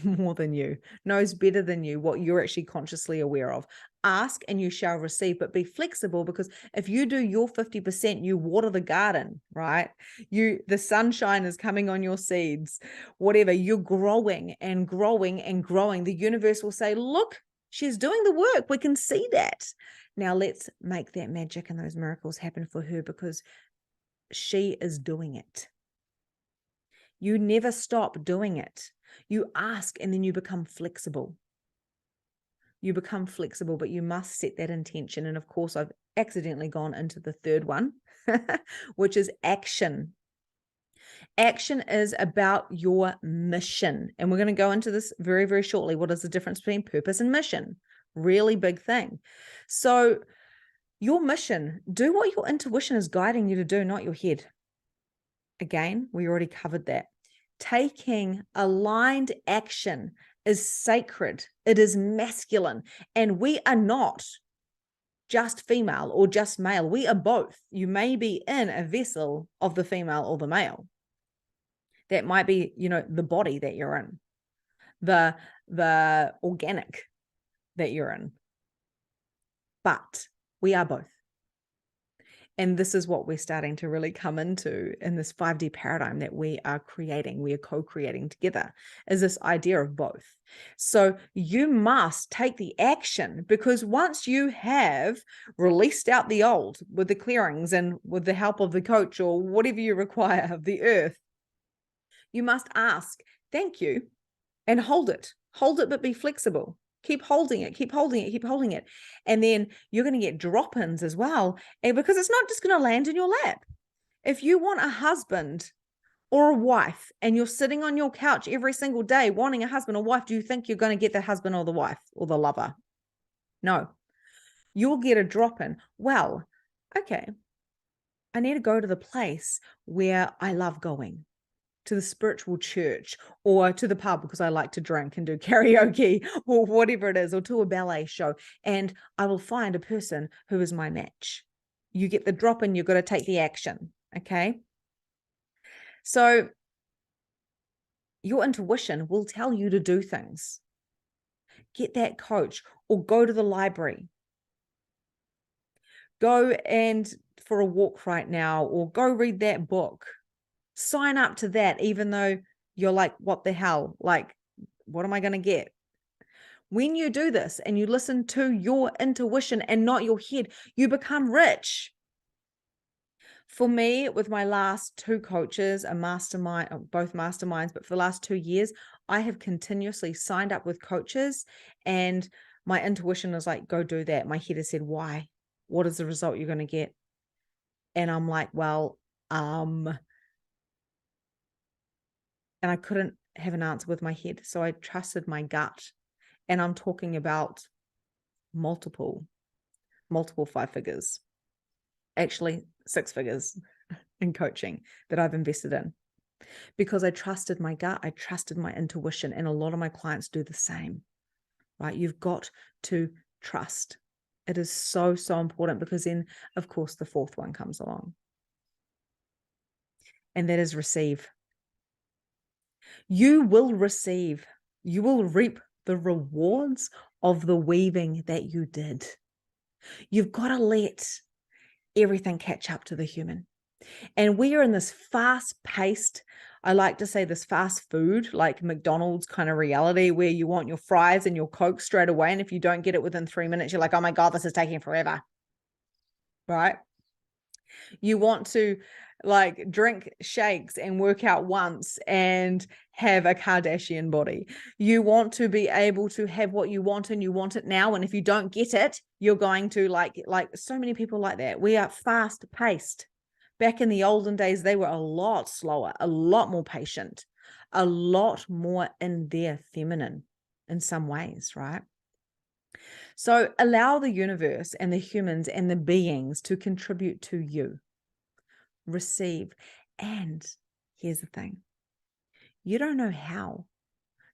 more than you, knows better than you what you're actually consciously aware of. Ask and you shall receive, but be flexible, because if you do your 50%, you water the garden, right? The sunshine is coming on your seeds, whatever, you're growing and growing and growing. The universe will say, look, she's doing the work. We can see that. Now let's make that magic and those miracles happen for her, because she is doing it. You never stop doing it. You ask and then you become flexible. You become flexible, but you must set that intention. And of course, I've accidentally gone into the third one, which is action. Action is about your mission. And we're going to go into this very, very shortly. What is the difference between purpose and mission? Really big thing. So your mission, do what your intuition is guiding you to do, not your head. Again, we already covered that. Taking aligned action is sacred. It is masculine. And we are not just female or just male. We are both. You may be in a vessel of the female or the male. That might be, the body that you're in, the organic that you're in. But we are both. And this is what we're starting to really come into in this 5D paradigm that we are creating, we are co-creating together, is this idea of both. So you must take the action, because once you have released out the old with the clearings and with the help of the coach or whatever you require of the earth, you must ask, thank you, and hold it, but be flexible. Keep holding it, keep holding it, keep holding it. And then you're going to get drop-ins as well, because it's not just going to land in your lap. If you want a husband or a wife and you're sitting on your couch every single day wanting a husband or wife, do you think you're going to get the husband or the wife or the lover? No. You'll get a drop-in. Well, okay, I need to go to the place where I love going, to the spiritual church, or to the pub because I like to drink and do karaoke or whatever it is, or to a ballet show, and I will find a person who is my match. You get the drop in, you've got to take the action. Okay. So your intuition will tell you to do things. Get that coach or go to the library. Go and for a walk right now, or go read that book. Sign up to that, even though you're like, what the hell? Like, what am I going to get? When you do this and you listen to your intuition and not your head, you become rich. For me, with my last two coaches, a mastermind, both masterminds, but for the last 2 years, I have continuously signed up with coaches, and my intuition is like, go do that. My head has said, why? What is the result you're going to get? And I'm like, well, and I couldn't have an answer with my head. So I trusted my gut. And I'm talking about multiple 5 figures, actually 6 figures in coaching that I've invested in, because I trusted my gut. I trusted my intuition. And a lot of my clients do the same, right? You've got to trust. It is so, so important, because then, of course, the fourth one comes along. And that is receive. You will receive. You will reap the rewards of the weaving that you did. You've got to let everything catch up to the human. And we are in this fast-paced, I like to say this fast food, like McDonald's kind of reality, where you want your fries and your Coke straight away. And if you don't get it within 3 minutes, you're like, oh my God, this is taking forever. Right? You want to like drink shakes and work out once and have a Kardashian body. You want to be able to have what you want and you want it now. And if you don't get it, you're going to like so many people like that. We are fast paced. Back in the olden days, they were a lot slower, a lot more patient, a lot more in their feminine in some ways, right? So allow the universe and the humans and the beings to contribute to you. Receive. And here's the thing. You don't know how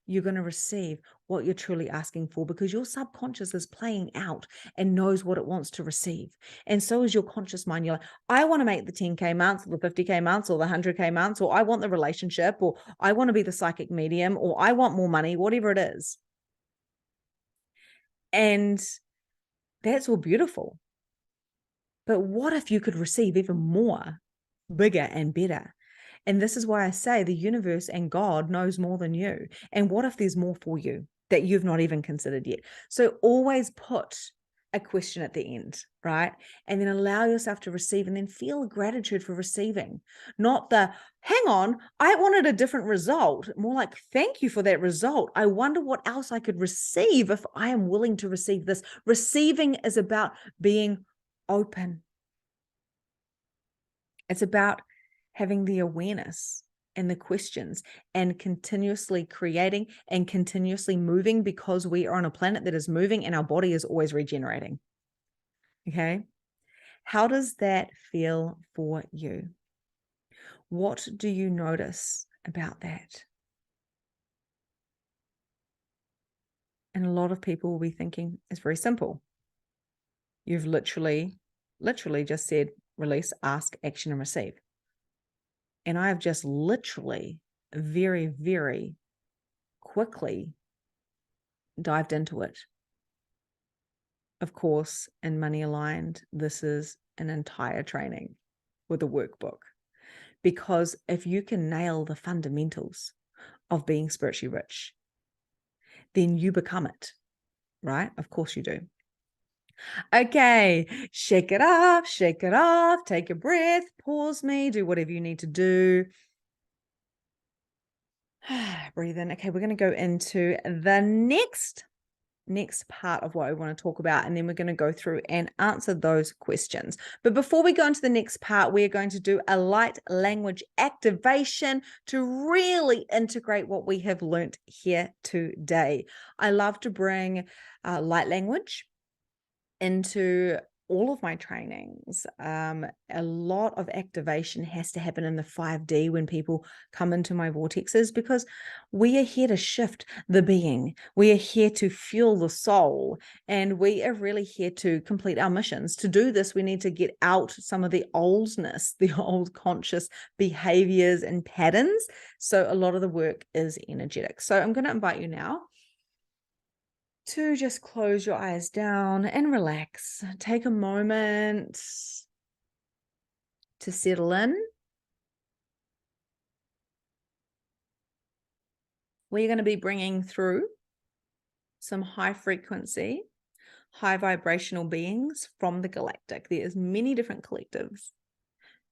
you're going to receive what you're truly asking for, because your subconscious is playing out and knows what it wants to receive. And so is your conscious mind. You're like, I want to make the 10K months or the 50K months or the 100K months, or I want the relationship, or I want to be the psychic medium, or I want more money, whatever it is. And that's all beautiful. But what if you could receive even more, bigger and better? And this is why I say the universe and God knows more than you. And what if there's more for you that you've not even considered yet? So always put a question at the end, right? And then allow yourself to receive, and then feel gratitude for receiving. Not the, hang on, I wanted a different result. More like, thank you for that result. I wonder what else I could receive if I am willing to receive this. Receiving is about being open. It's about having the awareness and the questions and continuously creating and continuously moving, because we are on a planet that is moving and our body is always regenerating. Okay. How does that feel for you? What do you notice about that? And a lot of people will be thinking it's very simple. You've literally just said release, ask, action, and receive. And I have just literally very, very quickly dived into it. Of course, in Money Aligned, this is an entire training with a workbook. Because if you can nail the fundamentals of being spiritually rich, then you become it, right? Of course you do. Okay, shake it off, take a breath, pause me, do whatever you need to do. Breathe in. Okay, we're going to go into the next part of what I want to talk about, and then we're going to go through and answer those questions. But before we go into the next part, we're going to do a light language activation to really integrate what we have learned here today. I love to bring light language into all of my trainings. A lot of activation has to happen in the 5D when people come into my vortexes, because we are here to shift the being. We are here to fuel the soul, and we are really here to complete our missions. To do this, we need to get out some of the oldness, the old conscious behaviors and patterns. So a lot of the work is energetic. So I'm going to invite you now to just close your eyes down and relax. Take a moment to settle in. We're going to be bringing through some high frequency, high vibrational beings from the galactic. There's many different collectives,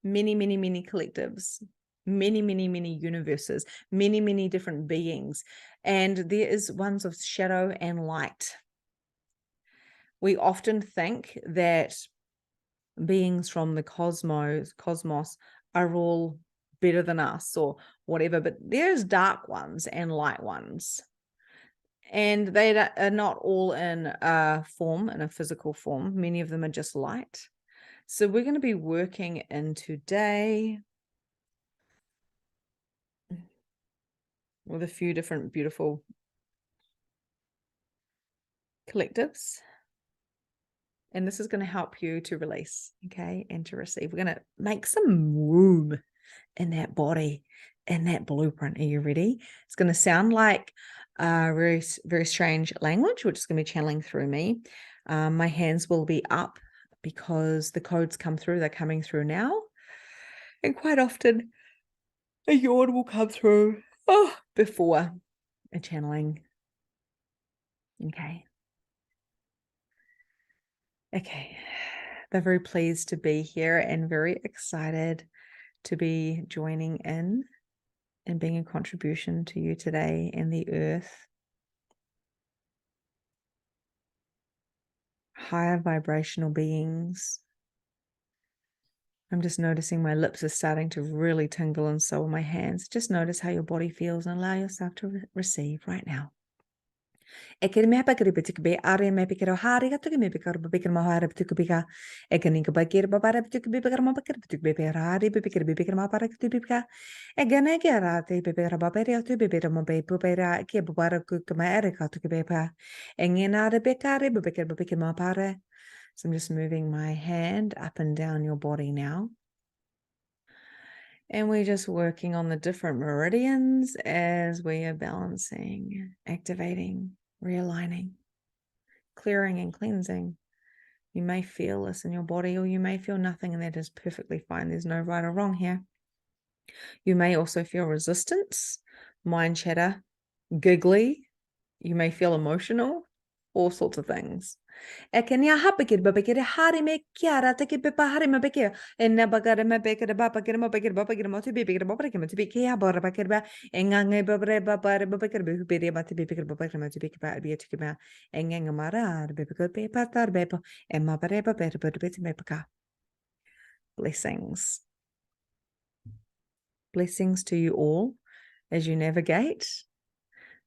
many collectives, many universes, many different beings. And there is ones of shadow and light. We often think that beings from the cosmos are all better than us or whatever, but there's dark ones and light ones. And they are not all in a physical form. Many of them are just light. So we're going to be working in today with a few different beautiful collectives. And this is going to help you to release, okay, and to receive. We're going to make some room in that body, in that blueprint. Are you ready? It's going to sound like a very, very strange language, which is going to be channeling through me. My hands will be up because the codes come through, they're coming through now. And quite often a yawn will come through before a channeling. Okay. They're very pleased to be here and very excited to be joining in and being a contribution to you today and the earth. Higher vibrational beings. I'm just noticing my lips are starting to really tingle, and so are my hands. Just notice how your body feels and allow yourself to receive right now. E ke me hapa kiri bitik be are me pikir hari ga tuki me pikir ba pikir ma hari bitik bika e ke ninka ba kiri ba bara bitik be pikir ma pikir bitik be hari be pikir ma para bitik bika e gane ke ara te be pikir ba pere tu be pikir ma be pera ke ba bara ku ma ere ka tuki be pa e ngena re be kare be pikir ma para. So I'm just moving my hand up and down your body now. And we're just working on the different meridians as we are balancing, activating, realigning, clearing and cleansing. You may feel this in your body, or you may feel nothing, and that is perfectly fine. There's no right or wrong here. You may also feel resistance, mind chatter, giggly. You may feel emotional, all sorts of things. E ke nia hapikir babikir hari me kiara te ke pepa hari me bekir e na bagara me bekir ba bakir mo tu bibikir ba bakir mo tu bikir ya bora bakir ba engange babre ba bare ba bakir be bere ba tu bibikir ba bakir mo tu bikir ba bi tu ba enganga mara be bekir be patar be pa e ma bare ba be be paka. Blessings. Blessings to you all as you navigate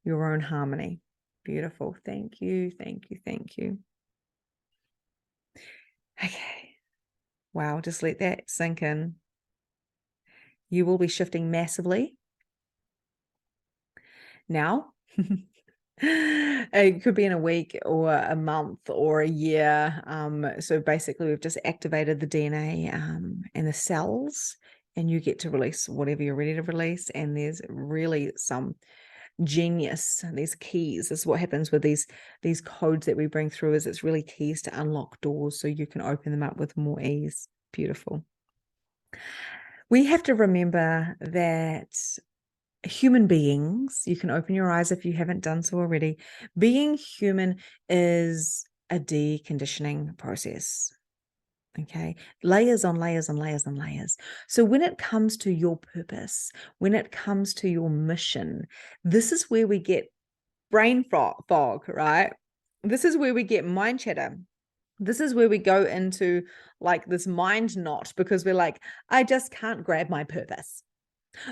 your own harmony. Beautiful. Thank you. Thank you. Thank you. Okay. Wow, just let that sink in. You will be shifting massively. Now, it could be in a week or a month or a year. So basically, we've just activated the DNA and the cells, and you get to release whatever you're ready to release. And there's really some genius, these keys. This is what happens with these codes that we bring through, is it's really keys to unlock doors so you can open them up with more ease. Beautiful. We have to remember that human beings, you can open your eyes if you haven't done so already, being human is a deconditioning process. Okay, layers on layers and layers and layers. So when it comes to your purpose, when it comes to your mission, this is where we get brain fog, right? This is where we get mind chatter. This is where we go into like this mind knot, because we're like, I just can't grab my purpose.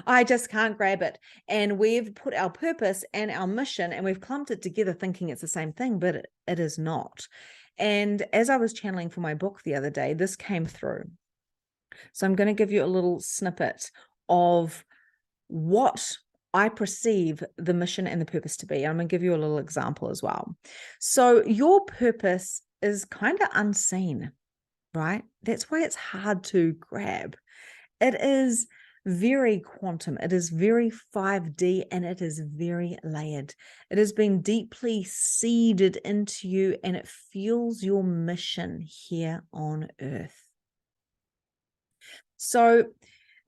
I just can't grab it. And we've put our purpose and our mission and we've clumped it together thinking it's the same thing, but it is not. And as I was channeling for my book the other day, this came through. So I'm going to give you a little snippet of what I perceive the mission and the purpose to be. I'm going to give you a little example as well. So your purpose is kind of unseen, right? That's why it's hard to grab. It is very quantum. It is very 5D, and it is very layered. It has been deeply seeded into you, and it fuels your mission here on earth. So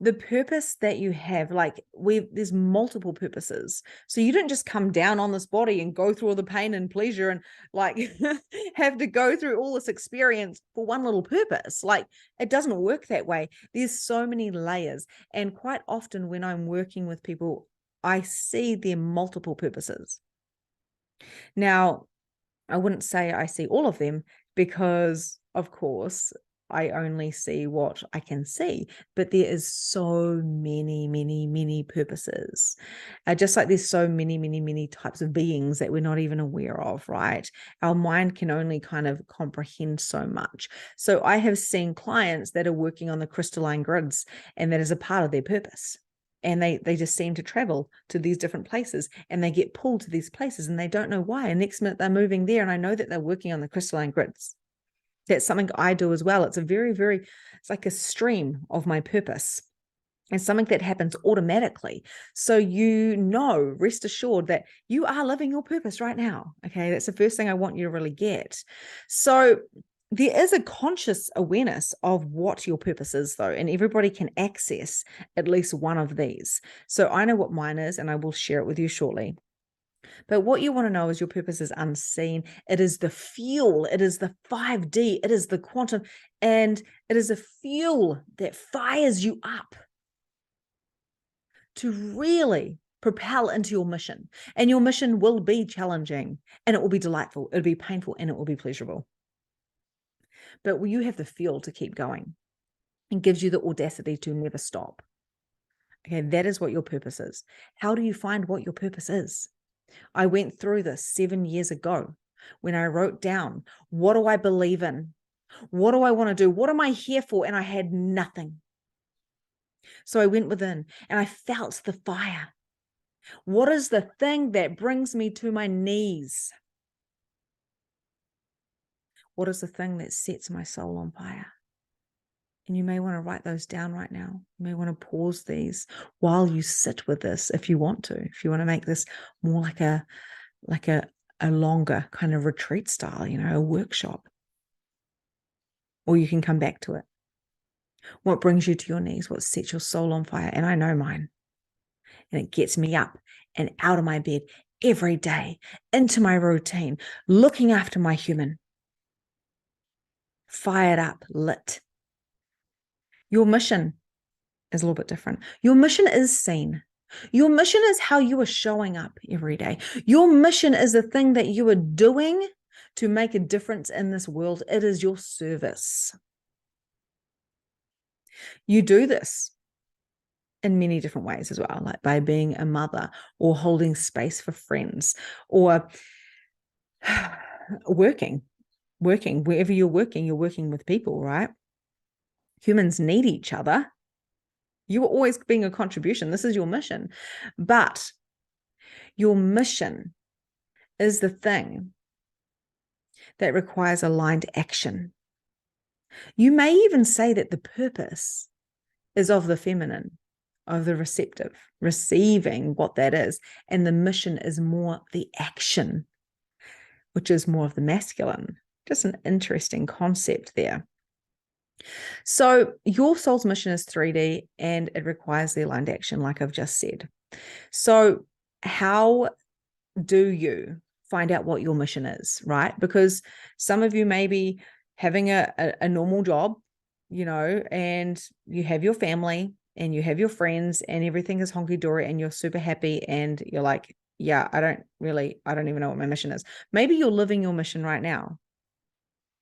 the purpose that you have, like there's multiple purposes. So you don't just come down on this body and go through all the pain and pleasure and like have to go through all this experience for one little purpose. Like it doesn't work that way. There's so many layers. And quite often when I'm working with people, I see their multiple purposes. Now, I wouldn't say I see all of them because, of course, I only see what I can see, but there is so many, many, many purposes. Just like there's so many, many, many types of beings that we're not even aware of, right? Our mind can only kind of comprehend so much. So I have seen clients that are working on the crystalline grids, and that is a part of their purpose. And they just seem to travel to these different places, and they get pulled to these places and they don't know why. And next minute they're moving there, and I know that they're working on the crystalline grids. That's something I do as well. It's a very, very, it's like a stream of my purpose. It's something that happens automatically. So rest assured that you are living your purpose right now. Okay, that's the first thing I want you to really get. So there is a conscious awareness of what your purpose is, though, and everybody can access at least one of these. So I know what mine is, and I will share it with you shortly. But what you want to know is your purpose is unseen. It is the fuel. It is the 5D. It is the quantum. And it is a fuel that fires you up to really propel into your mission. And your mission will be challenging, and it will be delightful. It'll be painful, and it will be pleasurable. But you have the fuel to keep going. It gives you the audacity to never stop. Okay, that is what your purpose is. How do you find what your purpose is? I went through this 7 years ago when I wrote down, what do I believe in? What do I want to do? What am I here for? And I had nothing. So I went within and I felt the fire. What is the thing that brings me to my knees? What is the thing that sets my soul on fire? And you may want to write those down right now. You may want to pause these while you sit with this if you want to. If you want to make this more like a longer kind of retreat style, a workshop. Or you can come back to it. What brings you to your knees? What sets your soul on fire? And I know mine. And it gets me up and out of my bed every day, into my routine, looking after my human. Fired up, lit. Your mission is a little bit different. Your mission is seen. Your mission is how you are showing up every day. Your mission is the thing that you are doing to make a difference in this world. It is your service. You do this in many different ways as well, like by being a mother or holding space for friends or working wherever you're working with people, right? Humans need each other. You are always being a contribution. This is your mission. But your mission is the thing that requires aligned action. You may even say that the purpose is of the feminine, of the receptive, receiving what that is. And the mission is more the action, which is more of the masculine. Just an interesting concept there. So your soul's mission is 3D and it requires the aligned action, like I've just said. So how do you find out what your mission is, right? Because some of you may be having a normal job, and you have your family and you have your friends and everything is honky-dory and you're super happy and you're like, yeah, I don't even know what my mission is. Maybe you're living your mission right now.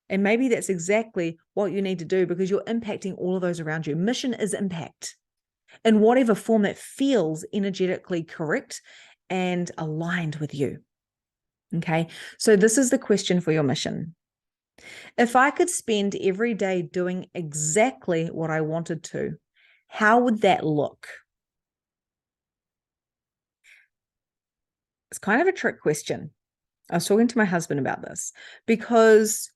And maybe that's exactly what you need to do because you're impacting all of those around you. Mission is impact in whatever form that feels energetically correct and aligned with you. Okay, so this is the question for your mission. If I could spend every day doing exactly what I wanted to, how would that look? It's kind of a trick question. I was talking to my husband about this because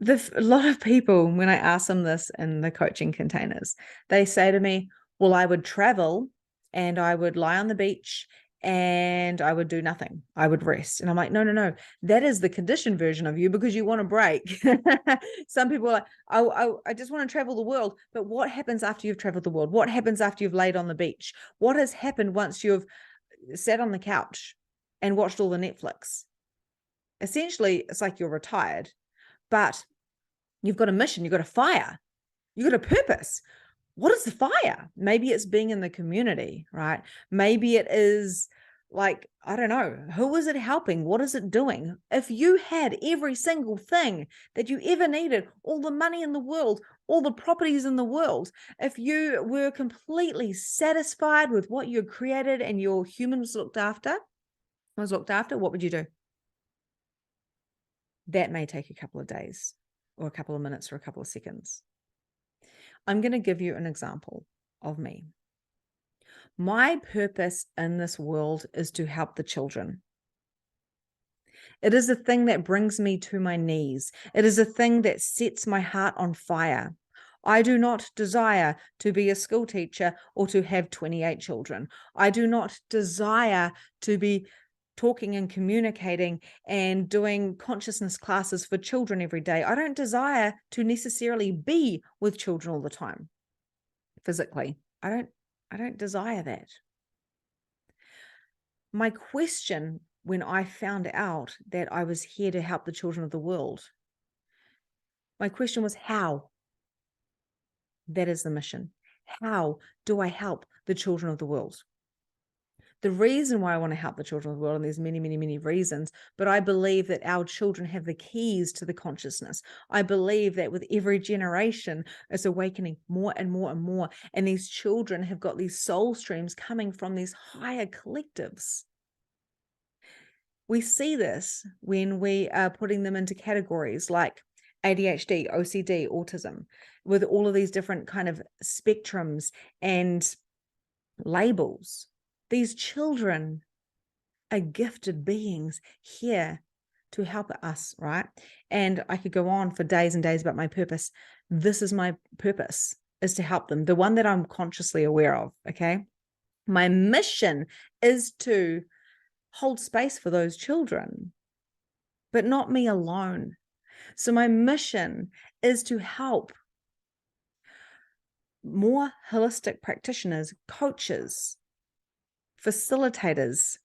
a lot of people, when I ask them this in the coaching containers, they say to me, well, I would travel and I would lie on the beach and I would do nothing. I would rest. And I'm like, no. That is the conditioned version of you because you want a break. Some people are like, I just want to travel the world. But what happens after you've traveled the world? What happens after you've laid on the beach? What has happened once you've sat on the couch and watched all the Netflix? Essentially, it's like you're retired, but you've got a mission, you've got a fire, you've got a purpose. What is the fire? Maybe it's being in the community, right? Maybe it is like, I don't know, who is it helping? What is it doing? If you had every single thing that you ever needed, all the money in the world, all the properties in the world, if you were completely satisfied with what you created and your humans looked after, what would you do? That may take a couple of days or a couple of minutes or a couple of seconds. I'm going to give you an example of me. My purpose in this world is to help the children. It is a thing that brings me to my knees. It is a thing that sets my heart on fire. I do not desire to be a school teacher or to have 28 children. I do not desire to be talking and communicating and doing consciousness classes for children every day. I don't desire to necessarily be with children all the time physically. I don't desire that. My question when I found out that I was here to help the children of the world, my question was how? That is the mission. How do I help the children of the world? The reason why I want to help the children of the world, and there's many, many, many reasons, but I believe that our children have the keys to the consciousness. I believe that with every generation, it's awakening more and more and more. And these children have got these soul streams coming from these higher collectives. We see this when we are putting them into categories like ADHD, OCD, autism, with all of these different kind of spectrums and labels. These children are gifted beings here to help us, right? And I could go on for days and days about my purpose. This is my purpose, is to help them, the one that I'm consciously aware of, okay? My mission is to hold space for those children, but not me alone. So my mission is to help more holistic practitioners, coaches, facilitators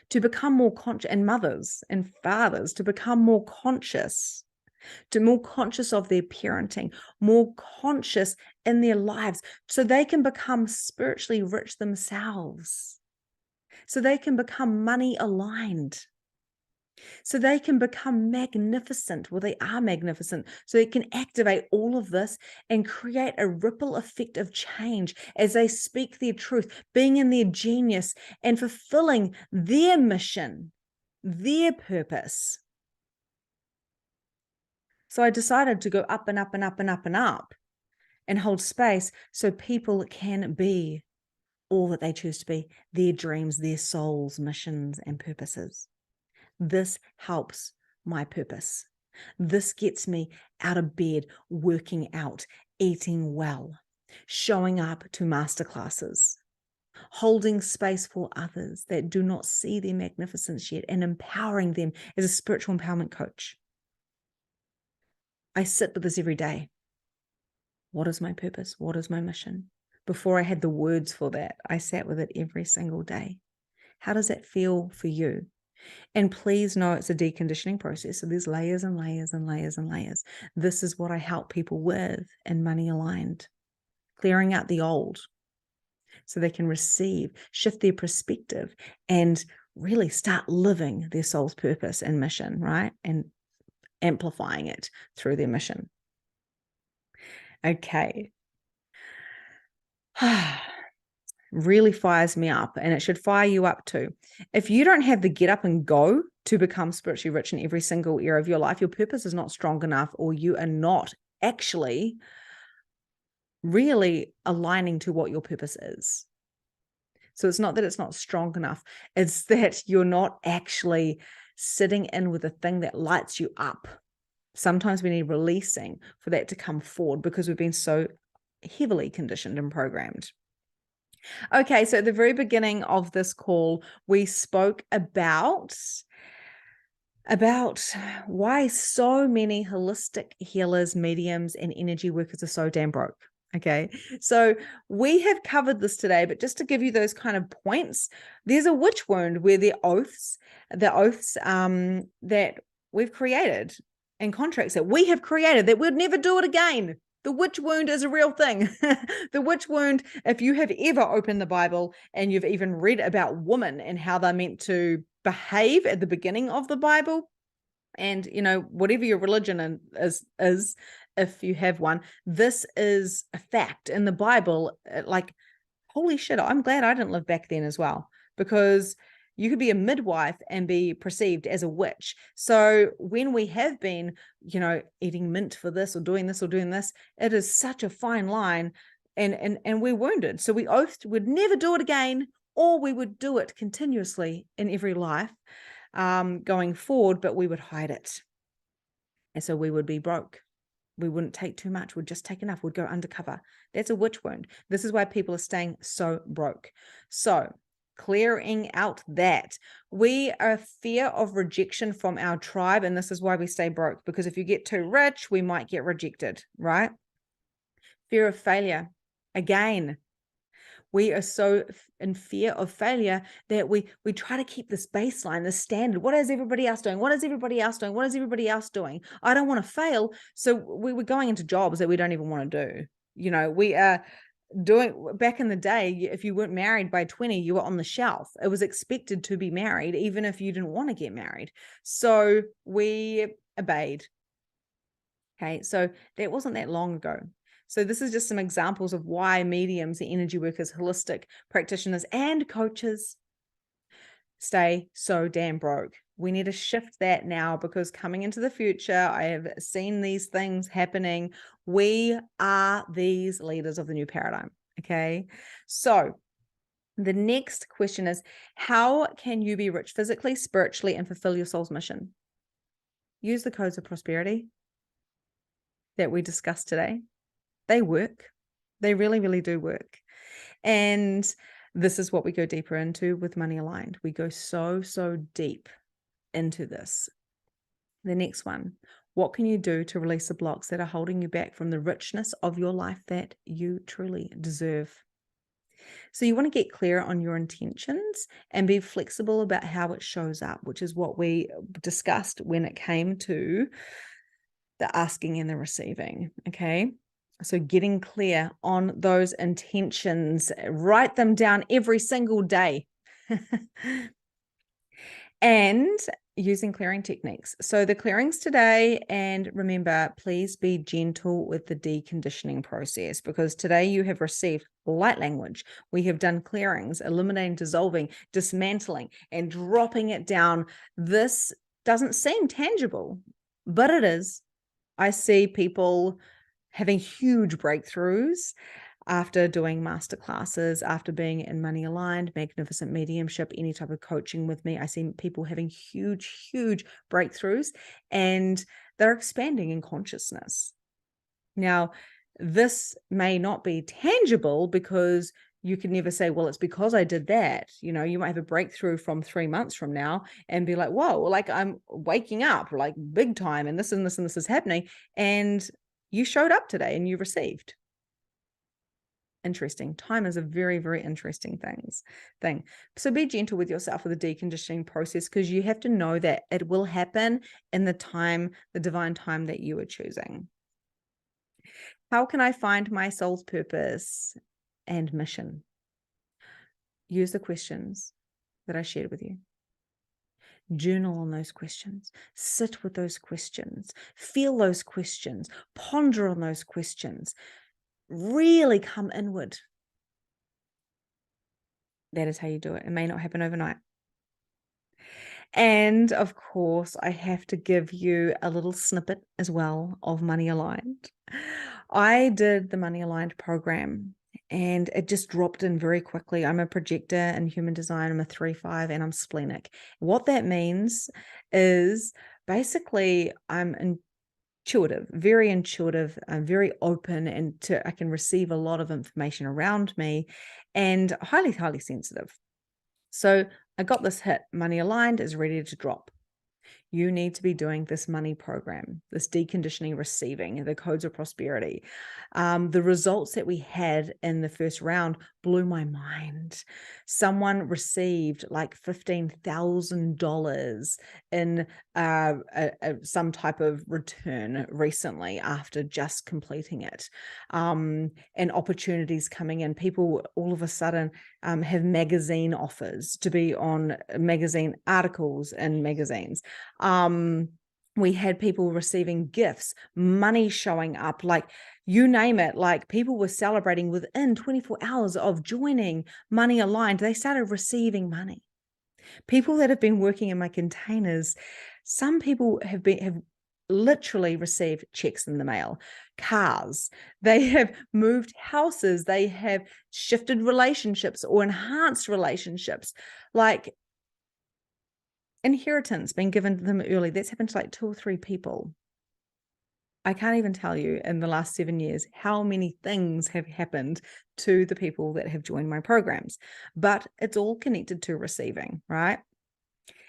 to become more conscious, and mothers and fathers to become more conscious, of their parenting, more conscious in their lives, so they can become spiritually rich themselves, so they can become money aligned, so they can become magnificent. Well, they are magnificent. So they can activate all of this and create a ripple effect of change as they speak their truth, being in their genius and fulfilling their mission, their purpose. So I decided to go up and up and up and up and up and hold space so people can be all that they choose to be, their dreams, their souls, missions, and purposes. This helps my purpose. This gets me out of bed, working out, eating well, showing up to masterclasses, holding space for others that do not see their magnificence yet, and empowering them as a spiritual empowerment coach. I sit with this every day. What is my purpose? What is my mission? Before I had the words for that, I sat with it every single day. How does that feel for you? And please know it's a deconditioning process. So there's layers and layers and layers and layers. This is what I help people with in Money Aligned, clearing out the old so they can receive, shift their perspective, and really start living their soul's purpose and mission, right? And amplifying it through their mission. Okay. Really fires me up, and it should fire you up too. If you don't have the get up and go to become spiritually rich in every single area of your life, your purpose is not strong enough, or you are not actually really aligning to what your purpose is. So it's not that it's not strong enough, it's that you're not actually sitting in with the thing that lights you up. Sometimes we need releasing for that to come forward because we've been so heavily conditioned and programmed. Okay, so at the very beginning of this call, we spoke about why so many holistic healers, mediums, and energy workers are so damn broke. Okay, so we have covered this today, but just to give you those kind of points, there's a witch wound where the oaths that we've created and contracts that we have created that we'd never do it again. The witch wound is a real thing. The witch wound, if you have ever opened the Bible and you've even read about women and how they're meant to behave at the beginning of the Bible, and whatever your religion is, if you have one, this is a fact in the Bible. Like, holy shit, I'm glad I didn't live back then as well, because you could be a midwife and be perceived as a witch. So when we have been, eating mint for this or doing this, it is such a fine line, and we're wounded. So we oathed we'd never do it again, or we would do it continuously in every life going forward, but we would hide it. And so we would be broke. We wouldn't take too much. We'd just take enough. We'd go undercover. That's a witch wound. This is why people are staying so broke. So clearing out that. We are fear of rejection from our tribe, and this is why we stay broke, because if you get too rich, we might get rejected, right? Fear of failure. Again, we are so in fear of failure that we try to keep this baseline, this standard. What is everybody else doing? What is everybody else doing? What is everybody else doing? I don't want to fail. So we're going into jobs that we don't even want to do. You know, we are doing, back in the day, if you weren't married by 20, you were on the shelf. It was expected to be married, even if you didn't want to get married. So we obeyed. Okay, so that wasn't that long ago. So this is just some examples of why mediums and energy workers, holistic practitioners, and coaches stay so damn broke. We need to shift that now, because coming into the future, I have seen these things happening. We are these leaders of the new paradigm. Okay, so the next question is, how can you be rich physically, spiritually, and fulfill your soul's mission? Use the codes of prosperity that we discussed today. They work. They really, really do work. And this is what we go deeper into with Money Aligned. We go so, so deep into this. The next one, what can you do to release the blocks that are holding you back from the richness of your life that you truly deserve? So you want to get clear on your intentions and be flexible about how it shows up, which is what we discussed when it came to the asking and the receiving. Okay. So getting clear on those intentions, write them down every single day. And using clearing techniques. So the clearings today, and remember, please be gentle with the deconditioning process, because today you have received light language. We have done clearings, eliminating, dissolving, dismantling, and dropping it down. This doesn't seem tangible, but it is. I see people having huge breakthroughs after doing masterclasses, after being in Money Aligned, Magnificent Mediumship, any type of coaching with me. I see people having huge, huge breakthroughs, and they're expanding in consciousness. Now, this may not be tangible, because you can never say, well, it's because I did that. You know, you might have a breakthrough from 3 months from now and be like, whoa, like I'm waking up like big time, and this and this and this is happening. And you showed up today and you received. Interesting. Time is a very, very interesting thing. So be gentle with yourself with the deconditioning process, because you have to know that it will happen in the time, the divine time that you are choosing. How can I find my soul's purpose and mission? Use the questions that I shared with you. Journal on those questions. Sit with those questions. Feel those questions. Ponder on those questions. Really come inward. That is how you do it. It may not happen overnight. And of course, I have to give you a little snippet as well of Money Aligned. I did the Money Aligned program, and it just dropped in very quickly. I'm a projector in human design. I'm a 3/5, and I'm splenic. What that means is basically I'm intuitive, very intuitive. I'm very open, and I can receive a lot of information around me, and highly, highly sensitive. So I got this hit. Money Aligned is ready to drop. You need to be doing this money program, this deconditioning, receiving, the codes of prosperity. The results that we had in the first round blew my mind. Someone received like $15,000 in some type of return recently after just completing it, and opportunities coming in. People all of a sudden have magazine offers to be on magazine articles and magazines. We had people receiving gifts, money showing up, like you name it. Like people were celebrating within 24 hours of joining Money Aligned. They started receiving money. People that have been working in my containers, some people have literally received checks in the mail, cars, they have moved houses, they have shifted relationships or enhanced relationships, like inheritance being given to them early. That's happened to like 2 or 3 people. I can't even tell you in the last 7 years how many things have happened to the people that have joined my programs, but it's all connected to receiving, right?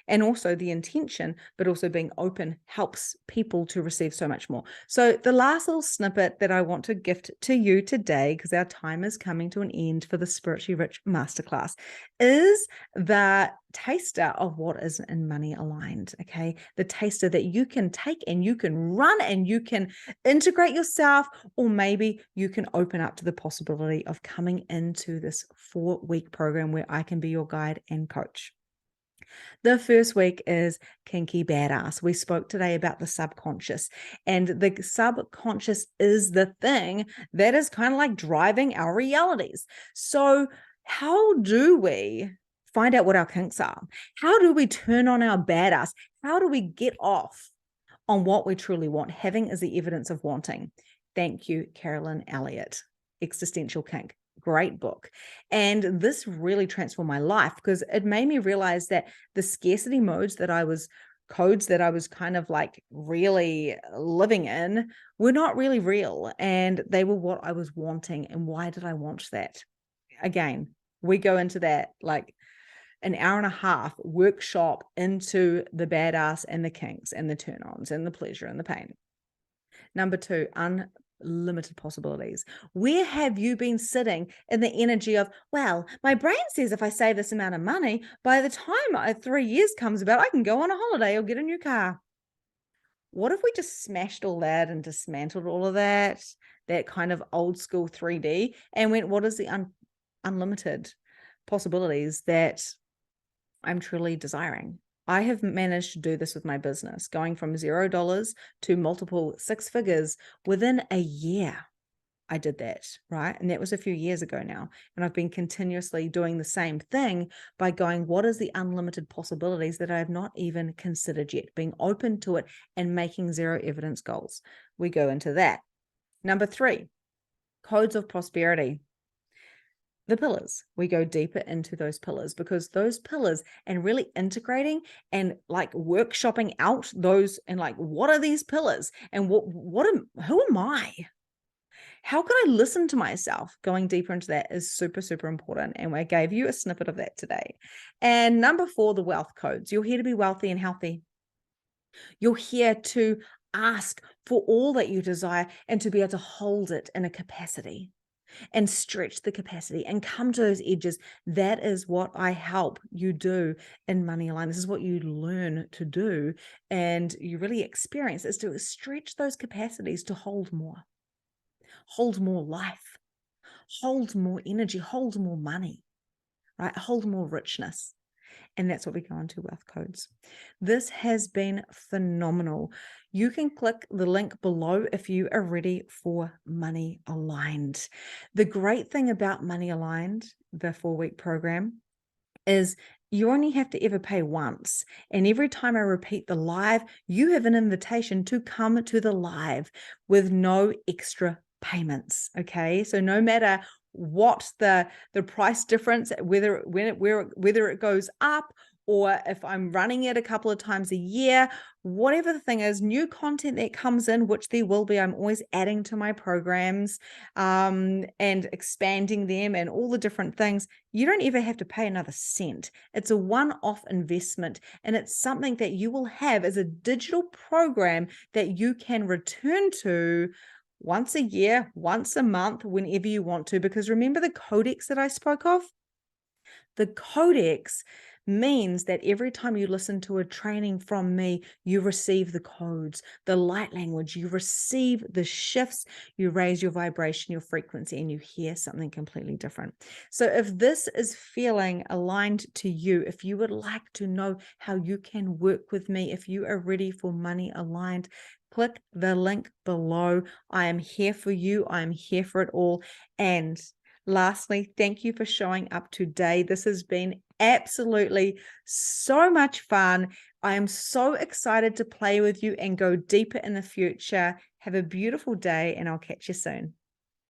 And also the intention, but also being open helps people to receive so much more. So the last little snippet that I want to gift to you today, because our time is coming to an end for the Spiritually Rich Masterclass, is the taster of what is in money aligned. Okay. The taster that you can take and you can run and you can integrate yourself, or maybe you can open up to the possibility of coming into this 4-week program where I can be your guide and coach. The first week is Kinky Badass. We spoke today about the subconscious, and the subconscious is the thing that is kind of like driving our realities. So how do we find out what our kinks are? How do we turn on our badass? How do we get off on what we truly want? Having is the evidence of wanting. Thank you, Carolyn Elliott. Existential Kink. Great book. And this really transformed my life because it made me realize that the scarcity codes that I was kind of like really living in were not really real. And they were what I was wanting. And why did I want that? Again, we go into that like an hour and a half workshop into the badass and the kinks and the turn-ons and the pleasure and the pain. Number 2, unlimited possibilities. Where have you been sitting in the energy of, well, my brain says if I save this amount of money, by the time 3 years comes about, I can go on a holiday or get a new car. What if we just smashed all that and dismantled all of that kind of old school 3D, and went, what is the unlimited possibilities that I'm truly desiring? I have managed to do this with my business, going from $0 to multiple 6 figures within a year. I did that, right? And that was a few years ago now. And I've been continuously doing the same thing by going, what is the unlimited possibilities that I have not even considered yet? Being open to it and making zero evidence goals. We go into that. Number 3, codes of prosperity. The pillars. We go deeper into those pillars, because those pillars, and really integrating and like workshopping out those, and like, what are these pillars, and who am I? How can I listen to myself? Going deeper into that is super, super important. And I gave you a snippet of that today. And number 4, the wealth codes. You're here to be wealthy and healthy. You're here to ask for all that you desire and to be able to hold it in a capacity and stretch the capacity and come to those edges. That is what I help you do in Money Aligned. This is what you learn to do, and you really experience, is to stretch those capacities to hold more life, hold more energy, hold more money, right? Hold more richness. And that's what we go into wealth codes. This has been phenomenal. You can click the link below if you are ready for Money Aligned. The great thing about Money Aligned, the 4-week program, is you only have to ever pay once. And every time I repeat the live, you have an invitation to come to the live with no extra payments. Okay. So no matter what the price difference, whether it goes up, or if I'm running it a couple of times a year, whatever the thing is, new content that comes in, which there will be, I'm always adding to my programs and expanding them and all the different things. You don't ever have to pay another cent. It's a one-off investment, and it's something that you will have as a digital program that you can return to once a year, once a month, whenever you want to. Because remember the codex that I spoke of? The codex means that every time you listen to a training from me, you receive the codes, the light language, you receive the shifts, you raise your vibration, your frequency, and you hear something completely different. So if this is feeling aligned to you, if you would like to know how you can work with me, if you are ready for Money Aligned, click the link below. I am here for you. I am here for it all. And lastly, thank you for showing up today. This has been absolutely so much fun. I am so excited to play with you and go deeper in the future. Have a beautiful day, and I'll catch you soon.